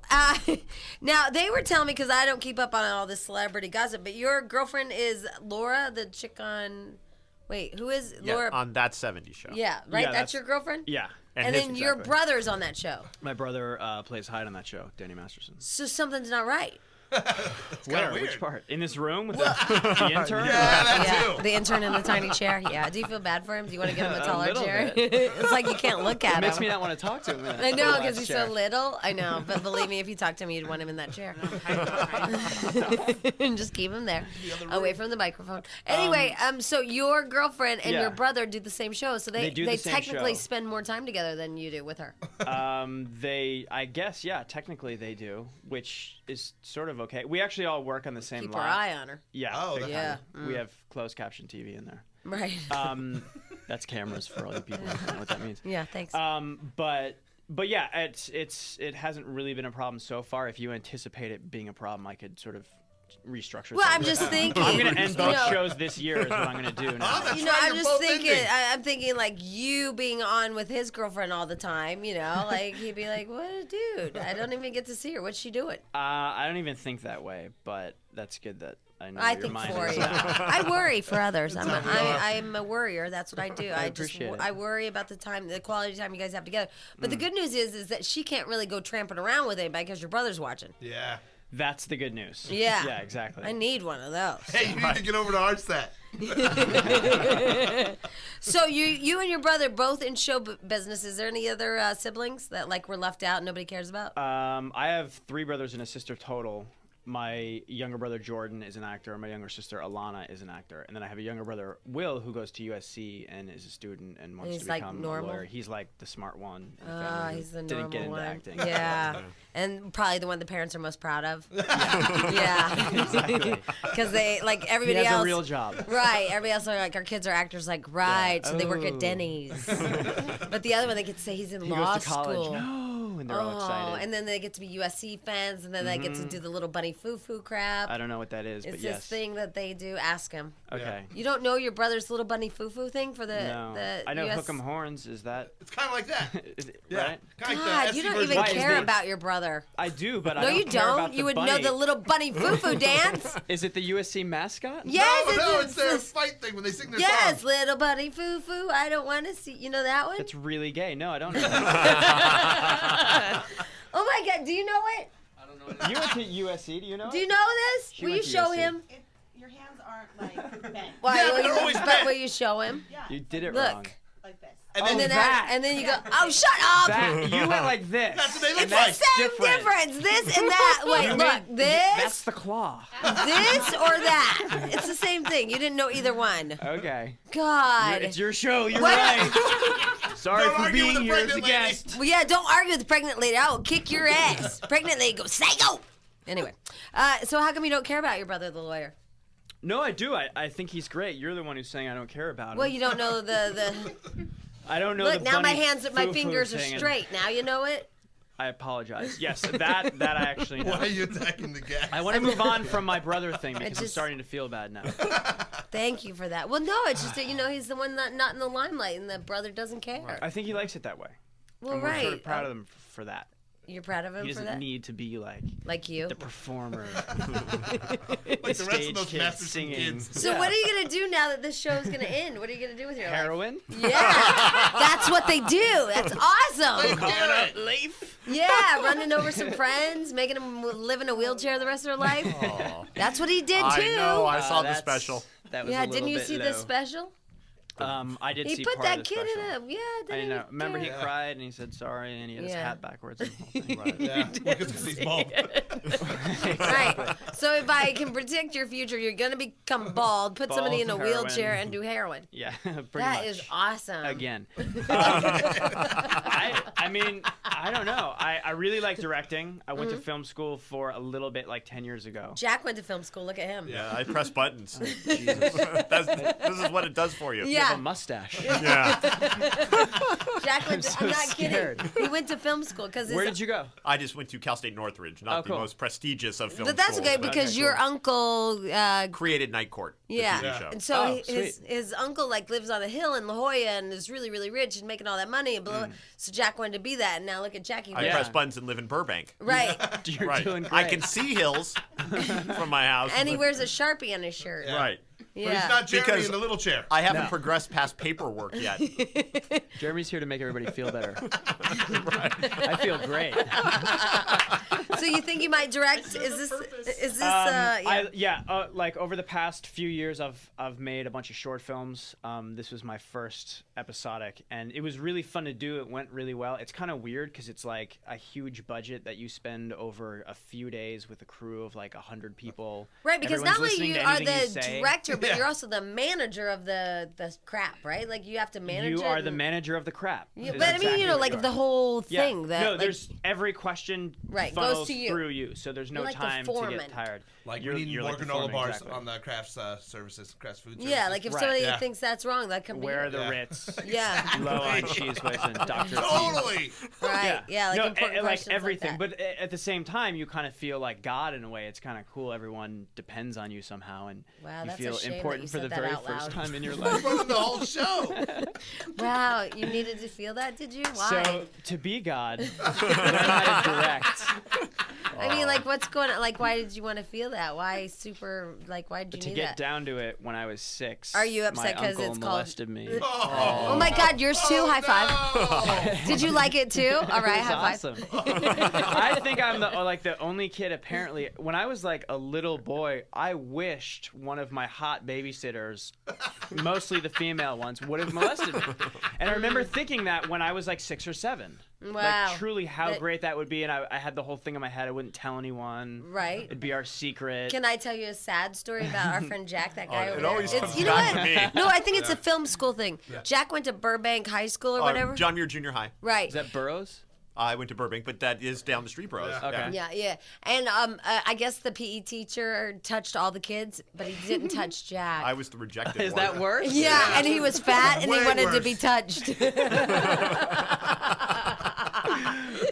now they were telling me, because I don't keep up on all this celebrity gossip, but your girlfriend is Laura, the chick on. Wait, who is Yeah, Laura? on That 70s Show. Yeah, right? Yeah, that's your girlfriend? Yeah. And his- then your brother's on that show. My brother plays Hyde on that show, Danny Masterson. So something's not right. Where? weird. Which part? In this room with the intern? Yeah, that Yeah, too. the intern in the tiny chair. Yeah. Do you feel bad for him? Do you want to get him a taller little chair? bit. It's like you can't look at It makes him. me not want to talk to him. I know, because he's so little. I know, but believe me, if you talk to him, you'd want him in that chair. Just keep him there, away from the microphone. Anyway, so your girlfriend and Yeah. your brother do the same show, so They do they the same technically show. spend more time together than you do with her. I guess, yeah, technically they do, which is sort of okay. We actually all work on the same Keep lot. our eye on her. Yeah. Oh, big that's time. We have closed caption TV in there. Right. That's cameras for all you people who don't know what that means. Yeah. Thanks. But yeah, it hasn't really been a problem so far. If you anticipate it being a problem, I could sort of restructure. Well, I'm things. just thinking. I'm gonna end both know, shows this year. Is what I'm gonna do now. That's You know, right, I'm you're just both thinking. ending. I'm thinking like you being on with his girlfriend all the time. You know, like he'd be like, "What a dude! I don't even get to see her. What's she doing?" I don't even think that way, but that's good that I know I your think mind for is you. that. I worry for others. I'm a worrier. That's what I do. I appreciate it. I worry about the quality time you guys have together. But the good news is that she can't really go tramping around with anybody because your brother's watching. Yeah. That's the good news. Yeah. Yeah, exactly. I need one of those. Hey, you need to get over to our set. So you and your brother both in show business. Is there any other siblings that like were left out and nobody cares about? I have 3 brothers and a sister total. my younger brother Jordan is an actor, and my younger sister Alana is an actor, and then I have a younger brother Will who goes to USC and is a student and wants He's to like become normal? a lawyer. He's like the smart one. in the family who He's the didn't normal get into one. acting. Yeah. And probably the one the parents are most proud of. Yeah. Exactly. Because they, like, He everybody has else. a real job. Right. Everybody else are like, our kids are actors, like, right. So they work Oh. at Denny's. But the other one, they get to say he's in He law goes to college. school. No, and they're all excited. And then they get to be USC fans, and then they get to do the little bunny foo-foo crap. I don't know what that is, It's but this yes. thing that they do. Ask him. Okay. You don't know your brother's little bunny foo-foo thing for the No. the I know US... Hook 'em Horns. Is that? It's kind of like that. Is it, Yeah. Right? Kind of God, like the you SC don't version. even Why is care there- about your brother. I do, but No, I don't you care don't. about the You would bunny. know the little bunny foo-foo dance. Is it the USC mascot? Yes, No, it's their fight thing when they sing their yes, song. little bunny foo-foo. I don't want to see. You know that one? It's really gay. No, I don't know. Oh my God, do you know it? You went to USC. Do you know? Do you it? know this? She Will you went to show USC. him? Your hands aren't like bent. Why? Yeah, will they're you, always but bent. will you show him? You did it Look. wrong. Like this. And then, And then you go, oh, shut up! That, you went like this. That's what they look It's like. the same difference. This and that. Wait, look. That's This, the claw. this, or that. It's the same thing. You didn't know either one. Okay. God. It's your show. You're What? right. Sorry Don't for argue with being the here as a pregnant lady. guest. Well, yeah, don't argue with the pregnant lady. I will kick your ass. Pregnant lady goes, say go. Anyway, so how come you don't care about your brother, the lawyer? No, I do. I think he's great. You're the one who's saying I don't care about him. Well, you don't know the. I don't know. Look, the now my bunny hands, my foo-foo fingers are thing, and straight. Now you know it. I apologize. Yes, that I actually know. Why are you attacking the gas? I want to move on from my brother thing because I'm just- starting to feel bad now. Thank you for that. Well, no, it's just that, he's the one not in the limelight, and the brother doesn't care. I think he likes it that way. Well, and we're right. sort of proud of him for that. You're proud of him He for doesn't that? need to be like you? the performer, Like the rest stage of those kid Masterson singing. kids. So what are you going to do now that this show is going to end? What are you going to do with your life? Heroin. Yeah, that's what they do. That's awesome. Calling out Leaf. Yeah, running over some friends, making them live in a wheelchair the rest of their life. That's what he did too. I know. I saw the That's- special. That was Yeah, a little didn't you bit see low. the special? I did He see put part that of the kid special. in a I didn't know. Remember, he Yeah. cried and he said sorry and he had his Yeah. hat backwards. And the whole thing. Right. Yeah. Because he's bald. Right. So if I can predict your future, you're going to become bald, put somebody in a Bald, heroin. wheelchair, and do heroin. Yeah, pretty That much. is awesome. Again. I mean, I don't know. I really like directing. I went to film school for a little bit, like 10 years ago. Jack went to film school. Look at him. Yeah, I press buttons. Jesus. This is what it does for you. You Yeah. have a mustache. Yeah. Jack went to, so I'm not scared. kidding. He went to film school because Where did you go? I just went to Cal State Northridge, not Oh, the cool. most prestigious of film But that's schools. okay because Okay, your cool. uncle, Created Night Court. The yeah. TV show. And so Oh, his uncle like lives on a hill in La Jolla and is really really rich and making all that money and blah, blah. So Jack wanted to be that and now look at Jackie. I Yeah. press buttons and live in Burbank. Right. You're Right. doing great. I can see hills from my house. And he wears a Sharpie on his shirt. Right. But he's Yeah. not Jeremy Because in the little chair. I haven't progressed past paperwork yet. Jeremy's here to make everybody feel better. I feel great. So you think you might direct? Is this yeah. Like over the past few years, I've made a bunch of short films. This was my first episodic, and it was really fun to do. It went really well. It's kind of weird because it's like a huge budget that you spend over a few days with a crew of like 100 people. Right, because Everyone's not only listening you to are anything the you say. director, but you're also the manager of the crap, right? Like you have to manage You it. are the and- manager of the crap. Yeah, is but I mean, exactly you know, what like you the are. whole Yeah. thing that no, like, there's every question Right, goes funnels to you. through you, so there's no You're like the time to foreman. get tired. Like you're, we need you're more like the granola foreman, bars exactly. on the crafts services, crafts food services. yeah, like if Right. somebody Yeah. thinks that's wrong, that could be Where are it. the Yeah. Ritz? Yeah. Low on cheese whiz and Dr. Totally. Right. Yeah. Like no, important like questions everything. Like that. But at the same time, you kind of feel like God in a way. It's kind of cool. Everyone depends on you somehow, and Wow, you that's a feel shame that important you for the said that very out first loud. time in your We're life. running the whole show. Wow, you needed to feel that, did you? Why? So to be God, learn how to direct. I mean, like, what's going on? Like, why did you want to feel that? Why super? Like, why did you To need get that? down to it, when I was 6, Are you upset my 'cause uncle it's called- molested me. Oh my God, yours too. High five. Did you like it too? All right, It was high awesome. five. I think I'm the only kid apparently. When I was like a little boy, I wished one of my hot babysitters, mostly the female ones, would have molested me. And I remember thinking that when I was like 6 or 7. Wow. Like, truly how great that would be. And I had the whole thing in my head. I wouldn't tell anyone. Right. It'd be our secret. Can I tell you a sad story about our friend Jack, that guy over it there? always comes you know back what? to me. No, I think it's a film school thing. Jack went to Burbank High School or whatever. John Muir Junior High. Right. Is that Burroughs? I went to Burbank, but that is down the street, bros. Okay. Yeah. And I guess the PE teacher touched all the kids, but he didn't touch Jack. I was the rejected Is one. that worse? Yeah, and he was fat and he Way wanted to worse. be touched.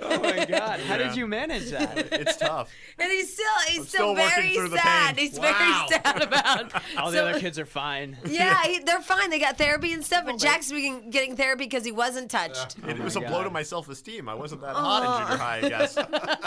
Oh my God! How did you manage that? It's tough. And he's still still working very through the sad. pain. He's Wow. very sad about. All the other kids are fine. Yeah, they're fine. They got therapy and stuff. And Jack's getting therapy because he wasn't touched. It was a God. blow to my self-esteem. I wasn't that hot in junior high, I guess.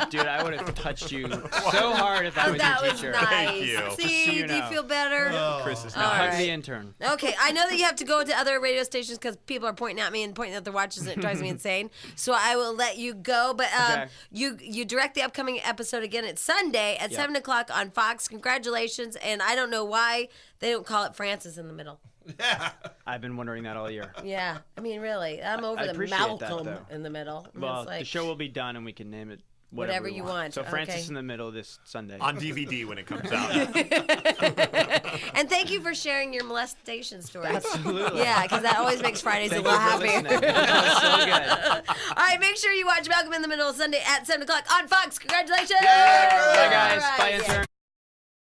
Dude, I would have touched you so hard if I was That your was teacher. nice. Thank you. Just so See, you do you know. feel better? Chris is All not. Hug right. the intern. Okay, I know that you have to go to other radio stations because people are pointing at me and pointing at their watches, and it drives me insane. So I will let you go. But Okay. you direct the upcoming episode again. It's Sunday at 7 o'clock on Fox. Congratulations. And I don't know why they don't call it Francis in the Middle. Yeah. I've been wondering that all year. Yeah, I mean, really, I'm over I the appreciate that, Malcolm though. in the Middle. I mean, Well, it's like, the show will be done and we can name it Whatever we you want. So Francis Okay. in the Middle this Sunday. On DVD when it comes out. And thank you for sharing your molestation story. Absolutely. Yeah, because that always makes Fridays Thank a little you for happier. listening. That was so good. All right, make sure you watch Malcolm in the Middle Sunday at 7 o'clock on Fox. Congratulations! Bye, guys. All right, Bye, yeah. intern.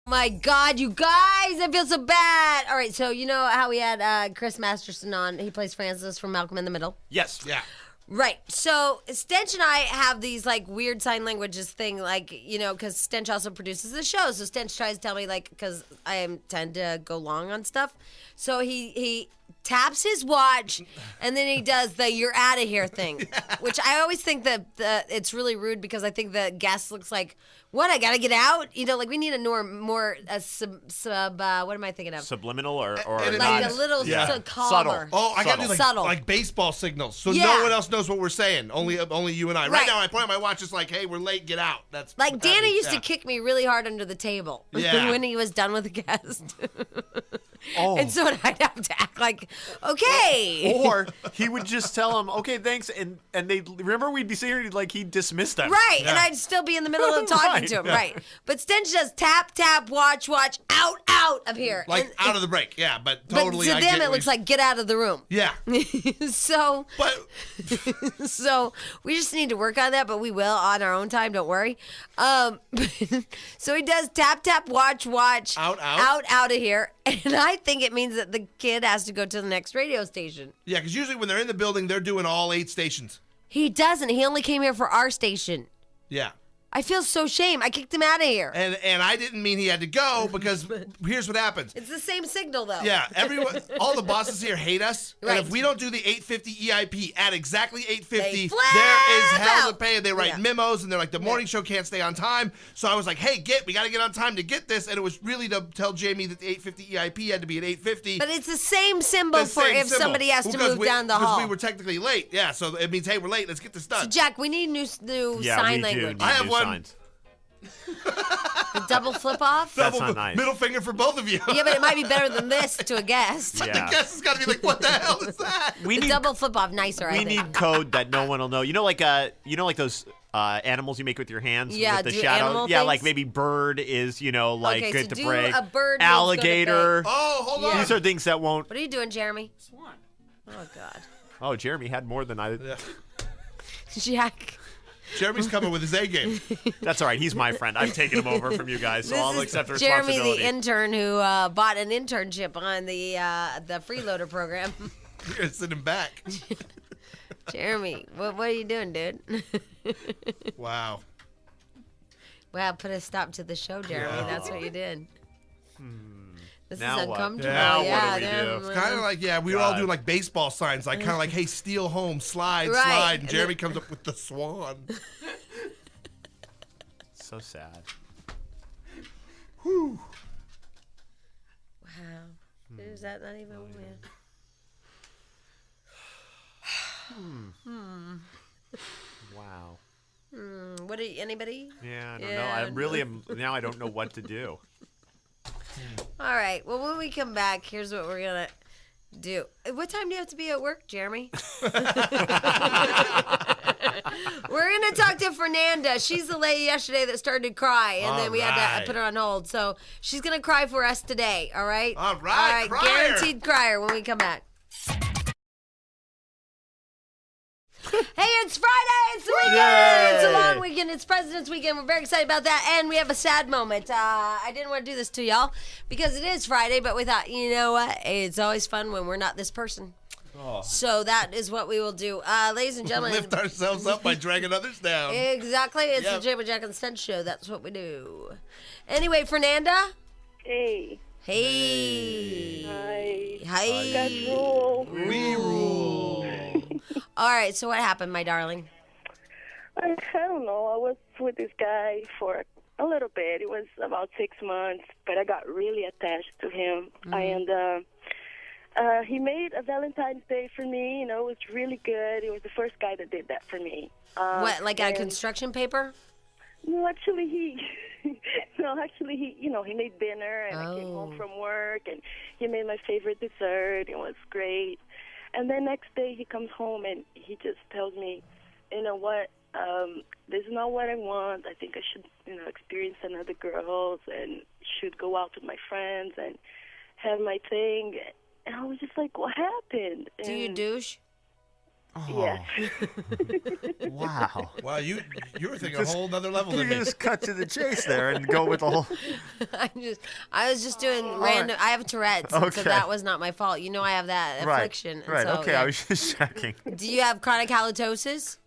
Oh my God, you guys, I feel so bad. All right, so you know how we had Chris Masterson on. He plays Francis from Malcolm in the Middle. Yes. Yeah. Right. So Stench and I have these like weird sign languages thing, like, you know, because Stench also produces the show. So Stench tries to tell me, like, because I tend to go long on stuff. So he taps his watch and then he does the "you're out of here" thing, which I always think that it's really rude because I think the guest looks like, what, I gotta get out? You know, like we need a more sub what am I thinking of? Subliminal or And it not- Like a little Yeah. calmer. Oh, I got to do Subtle. like baseball signals, so Yeah. no one else knows what we're saying. Only you and I. Right Right. now, I point at my watch. It's like, hey, we're late. Get out. That's Like what that Danny means. used Yeah. to kick me really hard under the table Yeah. when he was done with the guest. Oh. And so I'd have to act like, okay. Or he would just tell him, okay, thanks, and they remember we'd be saying like he dismissed them. Right, and I'd still be in the middle of talking Right, to him. yeah. Right, but Stench does tap, watch, out of here. Like And- out of the break. Yeah, but totally. But I to get them, it what looks you- like get out of the room. Yeah. So, But so we just need to work on that, but we will on our own time. Don't worry. So he does tap, watch, out of here, and I think it means that the kid has to go to the next radio station. yeah, because usually when they're in the building, they're doing all 8 stations. He doesn't. He only came here for our station. Yeah. I feel so shame. I kicked him out of here. And I didn't mean he had to go because here's what happens. It's the same signal, though. Yeah, everyone, all the bosses here hate us. Right. And if we don't do the 8:50 EIP at exactly 8:50, They there is flap hell to out. pay. And they write Yeah. memos, and they're like, the morning show can't stay on time. So I was like, hey, we got to get on time to get this. And it was really to tell Jamie that the 8:50 EIP had to be at 8:50. But it's the same symbol The for same if symbol. somebody has to Because move we- down the because hall. we were technically late. Yeah, so it means, hey, we're late. Let's get this So, done. Jack, we need new Yeah, sign we language. do I need have new one. signs. A double flip off? That's not nice. Middle finger for both of you. Yeah, but it might be better than this to a guest. Yeah. The guest has got to be like, what the hell is that? We The need double flip off nicer, I we think. need code that no one will know. You know, like those animals you make with your hands. Yeah, with the do shadow. animal Yeah, things? like maybe bird is like Okay, good so to do break. a bird means Alligator. go to Oh, hold on. These are things that won't. What are you doing, Jeremy? Swan. Oh, God. Oh, Jeremy had more than I. Yeah. Jack. Jeremy's coming with his A game. That's all right. He's my friend. I've taken him over from you guys, so I'll accept the Jeremy, responsibility. the intern who bought an internship on the freeloader program. You're going to send him back. Jeremy, what are you doing, dude? Wow. Wow, put a stop to the show, Jeremy. Yeah. That's what you did. This Now is what? uncomfortable. Now what yeah, do we do? It's kind of like, we were all God. doing like baseball signs, like kind of like, hey, steal home, slide, Right. slide. And And Jeremy then- comes up with the swan. So sad. Whew. Wow. Is that not even weird? Wow. What are you, anybody? Yeah, I don't Yeah, know. I no. really am. Now I don't know what to do. All right. Well, when we come back, here's what we're going to do. What time do you have to be at work, Jeremy? We're going to talk to Fernanda. She's the lady yesterday that started to cry, and then we had to put her on hold. So she's going to cry for us today, all right? All right, crier. Guaranteed crier when we come back. Hey, it's Friday. It's the weekend. Yay. It's a long weekend. It's President's Weekend. We're very excited about that. And we have a sad moment. I didn't want to do this to y'all because it is Friday, but we thought, you know what? It's always fun when we're not this person. Oh. So that is what we will do. Ladies and gentlemen. Lift ourselves up by dragging others down. Exactly. It's the Jay with Jack and the Stench show. That's what we do. Anyway, Fernanda. Hey. Hey. Hi. Hi. Guys rule. We rule. All right, so what happened, my darling? I don't know. I was with this guy for a little bit. It was about 6 months, but I got really attached to him. And he made a Valentine's Day for me. You know, it was really good. He was the first guy that did that for me. What, like a construction paper? No, actually, he made dinner, and I came home from work, and he made my favorite dessert. It was great. And then next day he comes home and he just tells me, you know what, this is not what I want. I think I should, experience another girls and should go out with my friends and have my thing. And I was just like, what happened? Do you douche? Yes. Wow. Wow, you were thinking a whole other level than me. You just cut to the chase there and go with the whole. I was just doing random. I have Tourette's, so that was not my fault. You know, I have that affliction. Right. So, Okay. yeah. I was just checking. Do you have chronic halitosis?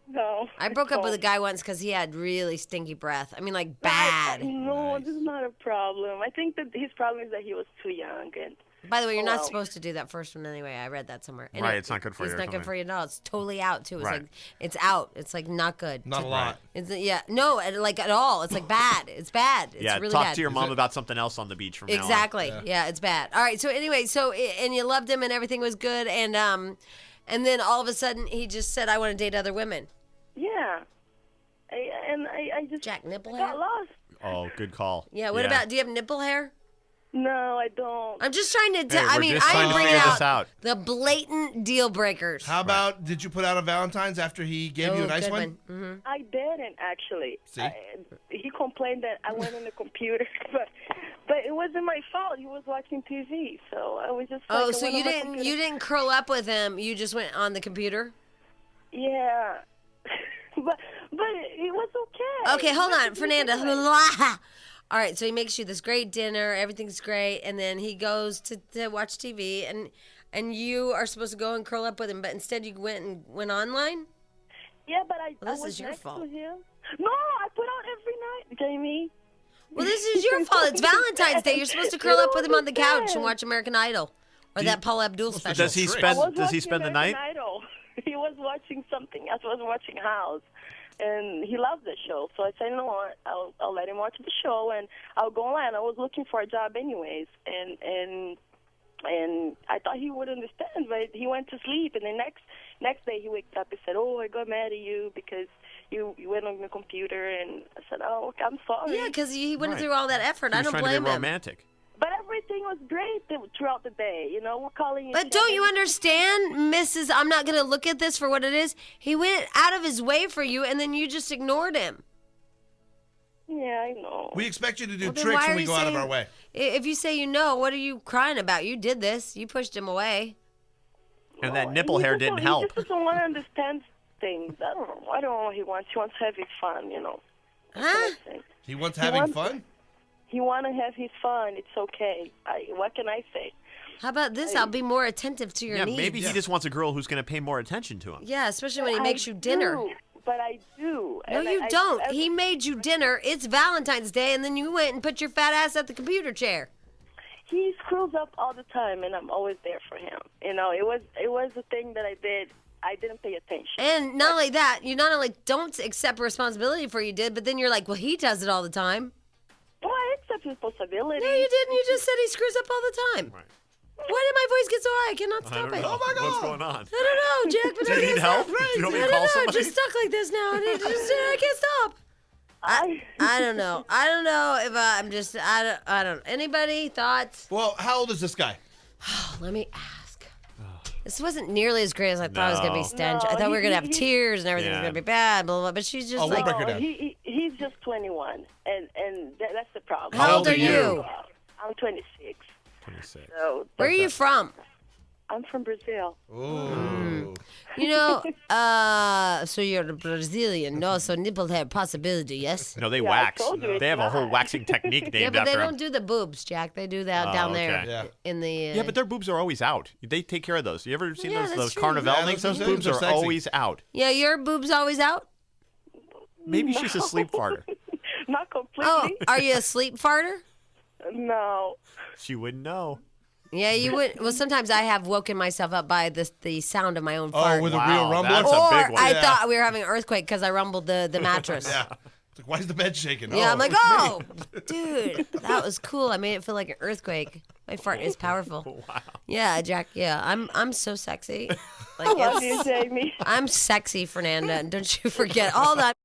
No. I broke up with a guy once because he had really stinky breath. I mean, like bad. No, this is not a problem. I think that his problem is that he was too young. And by the way, you're not supposed to do that first one anyway. I read that somewhere. Right, it's not good for you. It's not good for you at all. It's totally out too. It's Right. like it's out. It's like not good. Not a lot. It's no, like at all. It's like bad. It's bad. It's really talk bad. to your mom about something else on the beach from now on. Exactly. Yeah, it's bad. All right. So anyway, and you loved him and everything was good, and then all of a sudden he just said, "I want to date other women." Yeah. I just Jack nipple got hair. lost. Oh, good call. Yeah. What about? Do you have nipple hair? No, I don't. I'm just trying to. Hey, we're just I trying am to bringing figure this out out. the blatant deal breakers. How about, did you put out a Valentine's after he gave you a nice good one? Mm-hmm. I didn't actually. See? He complained that I went on the computer, but it wasn't my fault. He was watching TV, so I was just. Oh, like, so I went you on my didn't computer. curl up with him. You just went on the computer. Yeah, but it was okay. Okay, hold on, Fernanda. All right, so he makes you this great dinner. Everything's great, and then he goes to watch TV, and you are supposed to go and curl up with him, but instead you went online. Yeah, but I Well, this was is your next fault. to him. No, I put out every night, Jamie. Well, this is your fault. It's Valentine's Day. You're supposed to curl up with him on the couch and watch American Idol or that Paula Abdul special. Does he spend the night? Idol. He was watching something else. He was watching House, and he loved the show. So I said, you know what? I'll let him watch the show, and I'll go online. I was looking for a job anyways, and I thought he would understand, but he went to sleep. And the next day he waked up and said, "Oh, I got mad at you because you went on the computer." And I said, "Oh, I'm sorry." Yeah, because he went through all that effort. He I was don't trying blame to be him. romantic. But everything was great throughout the day. You know, we're calling. But don't you understand, Mrs. I'm not going to look at this for what it is. He went out of his way for you, and then you just ignored him. Yeah, I know. We expect you to do Well, then tricks why when are we you go out of saying- our way. If you say you know, what are you crying about? You did this. You pushed him away. And that nipple hair didn't He help. just doesn't want to understand things. I don't know. I don't know what he wants. He wants having fun, you know. Huh? He wants having fun? He wants to have his fun. It's okay. What can I say? How about this? I'll be more attentive to your Yeah, needs. maybe he just wants a girl who's going to pay more attention to him. Yeah, especially when he makes you dinner. But I do. No, And you I don't. He made you dinner. It's Valentine's Day, and then you went and put your fat ass at the computer chair. He screws up all the time, and I'm always there for him. You know, it was a thing that I did. I didn't pay attention. And not only that, you not only don't accept responsibility for what you did, but then you're like, well, he does it all the time. Well, I accept responsibility. No, you didn't. You just said he screws up all the time. Right. Why did my voice get so high? I cannot stop it. Oh my God. What's going on? I don't know, Jack. But Do you need help? Do you want me to I call don't know. somebody? I'm just stuck like this now. I can't stop. I don't know. I don't know if I'm just. I don't. Anybody thoughts? Well, how old is this guy? Let me ask. This wasn't nearly as great as I thought it was going to be, Stench. I thought we were going to have tears and everything was going to be bad, blah, blah, blah. But she's just like... He's just 21, and that's the problem. How old are you? I'm 26. 26. So where are you from? I'm from Brazil. Ooh. You know, so you're a Brazilian, no? So nipples have possibility, yes? No, they wax. They have a whole waxing technique named after Yeah, but they them. don't do the boobs, Jack. They do that down there in the... Yeah, but their boobs are always out. They take care of those. You ever seen those true. Carnival Yeah, things? those Those boobs are sexy. always out. Yeah, your boobs always out? Maybe she's a sleep farter. Not completely. Oh, are you a sleep farter? No. She wouldn't know. Yeah, you would. Well, sometimes I have woken myself up by the sound of my own fart. Oh, with a real rumble? That's a big one. I thought we were having an earthquake because I rumbled the mattress. Yeah. It's like, why is the bed shaking? Yeah, I'm like, oh, dude, that was cool. I made it feel like an earthquake. My fart is powerful. Wow. Yeah, Jack. Yeah, I'm so sexy. I love you, Jamie. I'm sexy, Fernanda, and don't you forget all that.